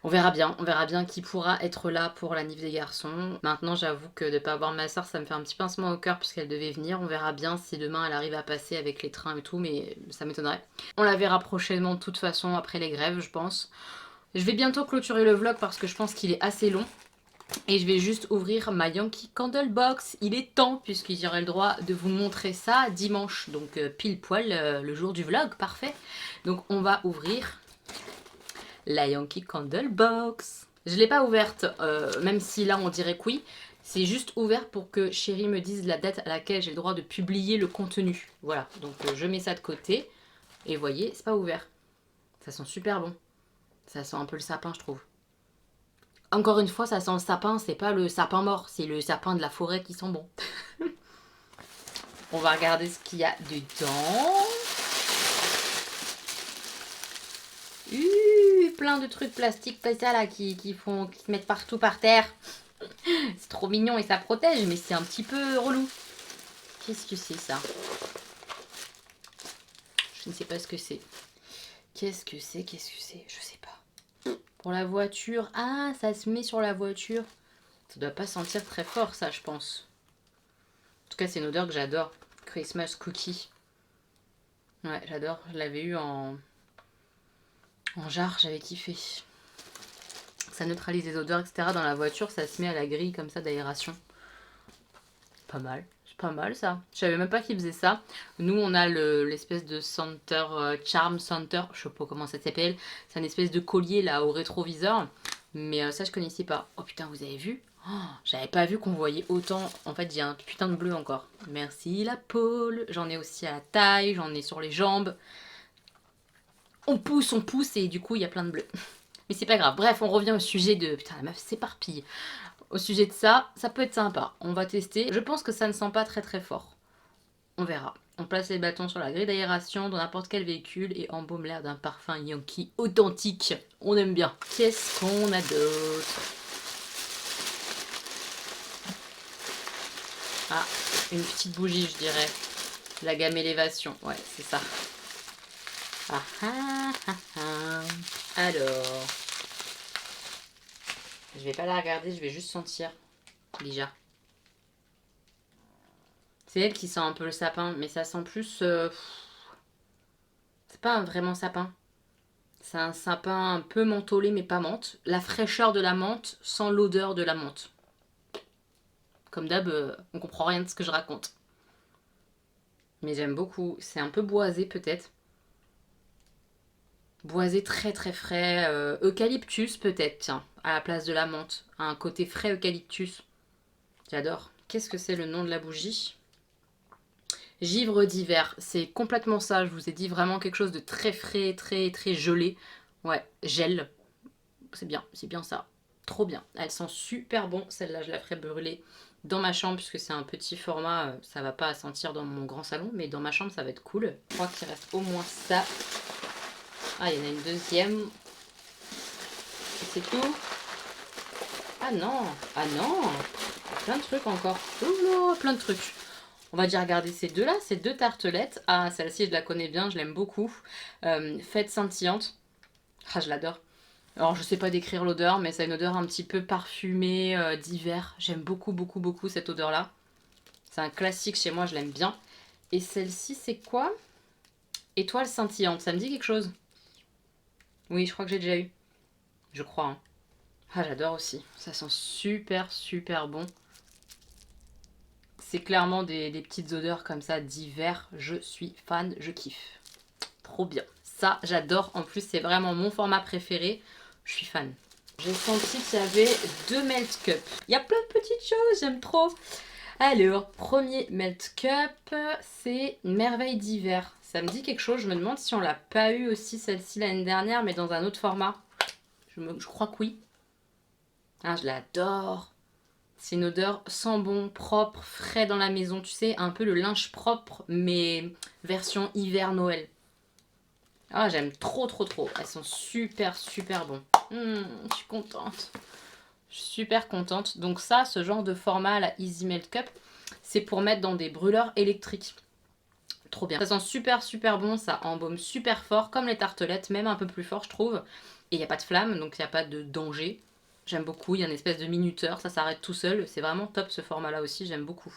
On verra bien qui pourra être là pour l'anniv des garçons. Maintenant j'avoue que de ne pas avoir ma sœur ça me fait un petit pincement au cœur puisqu'elle devait venir. On verra bien si demain elle arrive à passer avec les trains et tout, mais ça m'étonnerait. On la verra prochainement de toute façon après les grèves je pense. Je vais bientôt clôturer le vlog parce que je pense qu'il est assez long. Et je vais juste ouvrir ma Yankee Candle Box. Il est temps puisque j'aurai le droit de vous montrer ça dimanche. Donc pile poil le jour du vlog, parfait. Donc on va ouvrir la Yankee Candle Box. Je ne l'ai pas ouverte, même si là on dirait que oui. C'est juste ouvert pour que chérie me dise la date à laquelle j'ai le droit de publier le contenu. Voilà, donc je mets ça de côté. Et vous voyez, c'est pas ouvert. Ça sent super bon. Ça sent un peu le sapin, je trouve. Encore une fois, ça sent le sapin, c'est pas le sapin mort, c'est le sapin de la forêt qui sent bon. On va regarder ce qu'il y a dedans. Plein de trucs plastiques comme ça là qui se mettent partout par terre. C'est trop mignon et ça protège, mais c'est un petit peu relou. Qu'est-ce que c'est ça? Je ne sais pas ce que c'est. Qu'est-ce que c'est? Qu'est-ce que c'est? Je sais pas. Pour la voiture. Ah, ça se met sur la voiture. Ça doit pas sentir très fort, ça, je pense. En tout cas, c'est une odeur que j'adore. Christmas cookie. Ouais, j'adore. Je l'avais eu en jarre, j'avais kiffé. Ça neutralise les odeurs, etc. Dans la voiture, ça se met à la grille comme ça d'aération. Pas mal. C'est pas mal ça. Je savais même pas qu'ils faisaient ça. Nous, on a l'espèce de center, charm center, je sais pas comment ça s'appelle. C'est une espèce de collier là au rétroviseur. Mais ça, je connaissais pas. Oh putain, vous avez vu? Oh, j'avais pas vu qu'on voyait autant. En fait, j'ai un putain de bleu encore. Merci la Paul. J'en ai aussi à la taille, j'en ai sur les jambes. On pousse et du coup, il y a plein de bleu. Mais c'est pas grave. Bref, on revient au sujet de... Putain, la meuf s'éparpille. Au sujet de ça, ça peut être sympa. On va tester. Je pense que ça ne sent pas très très fort. On verra. On place les bâtons sur la grille d'aération dans n'importe quel véhicule et embaume l'air d'un parfum Yankee authentique. On aime bien. Qu'est-ce qu'on a d'autre? Ah, une petite bougie, je dirais. La gamme élévation. Ouais, c'est ça. Ah ah ah ah. Alors... Je vais pas la regarder, je vais juste sentir. Déjà. C'est elle qui sent un peu le sapin, mais ça sent plus... C'est pas vraiment sapin. C'est un sapin un peu mentholé, mais pas menthe. La fraîcheur de la menthe sans l'odeur de la menthe. Comme d'hab, on comprend rien de ce que je raconte. Mais j'aime beaucoup. C'est un peu boisé peut-être. Boisé très très frais. Eucalyptus peut-être, tiens, à la place de la menthe. Un côté frais eucalyptus. J'adore. Qu'est-ce que c'est le nom de la bougie? Givre d'hiver, c'est complètement ça, je vous ai dit vraiment quelque chose de très frais, très très gelé. Ouais, gel, c'est bien ça. Trop bien, elle sent super bon, celle-là je la ferai brûler dans ma chambre puisque c'est un petit format, ça va pas sentir dans mon grand salon, mais dans ma chambre ça va être cool. Je crois qu'il reste au moins ça. Ah, il y en a une deuxième. C'est tout? Ah non, plein de trucs encore. Oh là, plein de trucs. On va déjà regarder ces deux-là, ces deux tartelettes. Ah, celle-ci, je la connais bien, je l'aime beaucoup. Fête scintillante. Ah, je l'adore. Alors, je sais pas décrire l'odeur, mais ça a une odeur un petit peu parfumée d'hiver. J'aime beaucoup, beaucoup, beaucoup cette odeur-là. C'est un classique chez moi, je l'aime bien. Et celle-ci, c'est quoi? Étoile scintillante, ça me dit quelque chose? Oui, je crois que j'ai déjà eu. Je crois, hein. Ah, j'adore aussi. Ça sent super, super bon. C'est clairement des petites odeurs comme ça d'hiver. Je suis fan, je kiffe. Trop bien. Ça, j'adore. En plus, c'est vraiment mon format préféré. Je suis fan. J'ai senti qu'il y avait deux melt cups. Il y a plein de petites choses, j'aime trop. Alors, premier melt cup, c'est une merveille d'hiver. Ça me dit quelque chose. Je me demande si on l'a pas eu aussi celle-ci l'année dernière, mais dans un autre format. Je crois que oui. Ah, je l'adore. C'est une odeur sans bon, propre, frais dans la maison. Tu sais, un peu le linge propre, mais version hiver-Noël. Ah, j'aime trop, trop, trop. Elles sont super, super bon. Je suis contente. Je suis super contente. Donc ça, ce genre de format, la Easy Melt Cup, c'est pour mettre dans des brûleurs électriques. Trop bien. Ça sent super, super bon. Ça embaume super fort, comme les tartelettes, même un peu plus fort, je trouve. Et il n'y a pas de flamme, donc il n'y a pas de danger. J'aime beaucoup, il y a une espèce de minuteur, ça s'arrête tout seul. C'est vraiment top ce format-là aussi, j'aime beaucoup.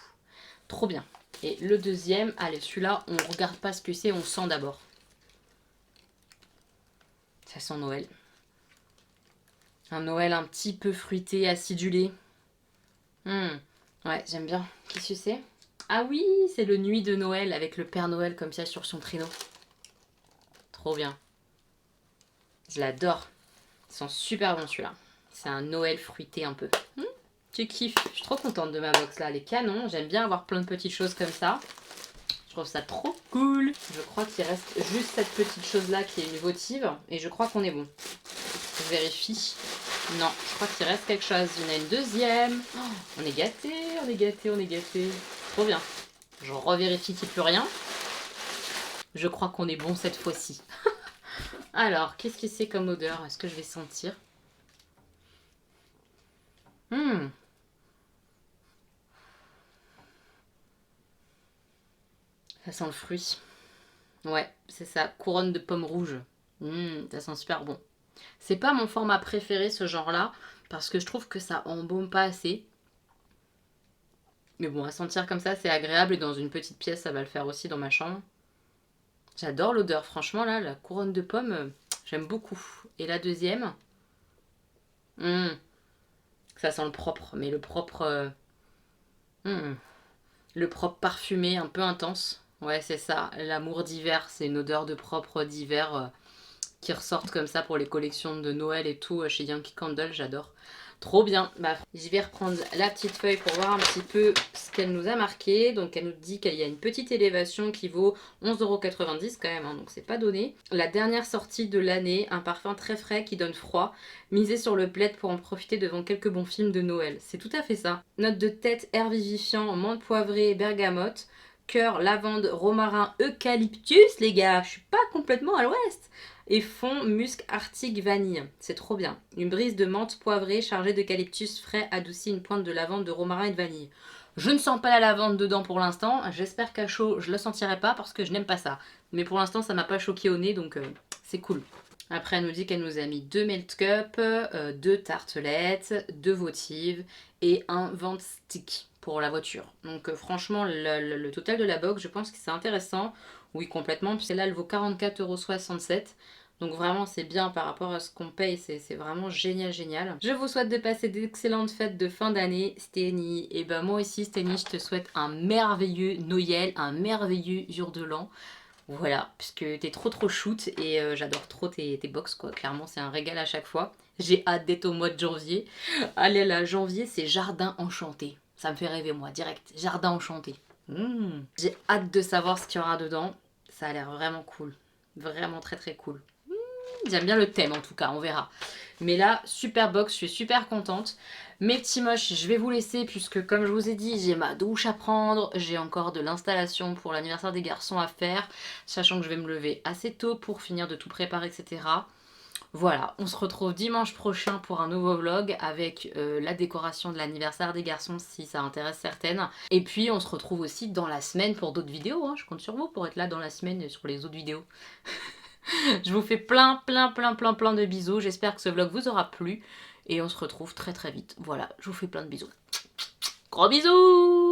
Trop bien. Et le deuxième, allez, celui-là, on regarde pas ce que c'est, on sent d'abord. Ça sent Noël. Un Noël un petit peu fruité, acidulé. Ouais, j'aime bien. Qu'est-ce que c'est? Ah oui, c'est le Nuit de Noël avec le Père Noël comme ça sur son traîneau. Trop bien. Je l'adore. Il sent super bon celui-là. C'est un Noël fruité un peu. Tu kiffes. Je suis trop contente de ma box là. Elle est canon. J'aime bien avoir plein de petites choses comme ça. Je trouve ça trop cool. Je crois qu'il reste juste cette petite chose là qui est une votive. Et je crois qu'on est bon. Je vérifie. Non, je crois qu'il reste quelque chose. Il y en a une deuxième. Oh, on est gâtés, on est gâtés, on est gâtés. Trop bien. Je revérifie qu'il n'y a plus rien. Je crois qu'on est bon cette fois-ci. Alors, qu'est-ce que c'est comme odeur? Est-ce que je vais sentir? Ça sent le fruit. Ouais, c'est ça. Couronne de pommes rouges. Ça sent super bon. C'est pas mon format préféré ce genre-là, parce que je trouve que ça embaume pas assez. Mais bon, à sentir comme ça, c'est agréable et dans une petite pièce, ça va le faire aussi dans ma chambre. J'adore l'odeur, franchement là, la couronne de pommes, j'aime beaucoup. Et la deuxième, ça sent le propre, mais le propre, le propre parfumé, un peu intense. Ouais, c'est ça, l'amour d'hiver, c'est une odeur de propre d'hiver qui ressortent comme ça pour les collections de Noël et tout chez Yankee Candle, j'adore. Trop bien. Bah, je vais reprendre la petite feuille pour voir un petit peu ce qu'elle nous a marqué. Donc elle nous dit qu'il y a une petite élévation qui vaut 11,90 € quand même, hein, donc c'est pas donné. La dernière sortie de l'année, un parfum très frais qui donne froid. Misez sur le plaid pour en profiter devant quelques bons films de Noël. C'est tout à fait ça. Note de tête, air vivifiant, menthe poivrée, bergamote. Cœur, lavande, romarin, eucalyptus, les gars. Je suis pas complètement à l'ouest. Et fond musc arctique vanille. C'est trop bien. Une brise de menthe poivrée chargée d'eucalyptus frais adoucie une pointe de lavande, de romarin et de vanille. Je ne sens pas la lavande dedans pour l'instant. J'espère qu'à chaud, je le sentirai pas parce que je n'aime pas ça. Mais pour l'instant, ça m'a pas choqué au nez, donc c'est cool. Après, elle nous dit qu'elle nous a mis 2 melt cups, 2 tartelettes, 2 votives et un vent stick pour la voiture. Donc franchement, le total de la box, je pense que c'est intéressant. Oui, complètement. Puis celle-là, elle vaut 44,67 €. Donc vraiment, c'est bien par rapport à ce qu'on paye. C'est vraiment génial, génial. Je vous souhaite de passer d'excellentes fêtes de fin d'année, Sténie. Et ben moi aussi, Sténie, je te souhaite un merveilleux Noël, un merveilleux jour de l'an. Voilà, puisque t'es trop shoot et j'adore trop tes box quoi. Clairement, c'est un régal à chaque fois. J'ai hâte d'être au mois de janvier. Allez là, janvier, c'est jardin enchanté. Ça me fait rêver moi, direct. Jardin enchanté. J'ai hâte de savoir ce qu'il y aura dedans. Ça a l'air vraiment cool. Vraiment très cool. J'aime bien le thème en tout cas, on verra. Mais là, super box, je suis super contente. Mes petits moches, je vais vous laisser puisque comme je vous ai dit, j'ai ma douche à prendre. J'ai encore de l'installation pour l'anniversaire des garçons à faire. Sachant que je vais me lever assez tôt pour finir de tout préparer, etc. Voilà, on se retrouve dimanche prochain pour un nouveau vlog avec la décoration de l'anniversaire des garçons si ça intéresse certaines. Et puis on se retrouve aussi dans la semaine pour d'autres vidéos, hein. Je compte sur vous pour être là dans la semaine sur les autres vidéos. Je vous fais plein de bisous, j'espère que ce vlog vous aura plu et on se retrouve très vite. Voilà, je vous fais plein de bisous. Gros bisous!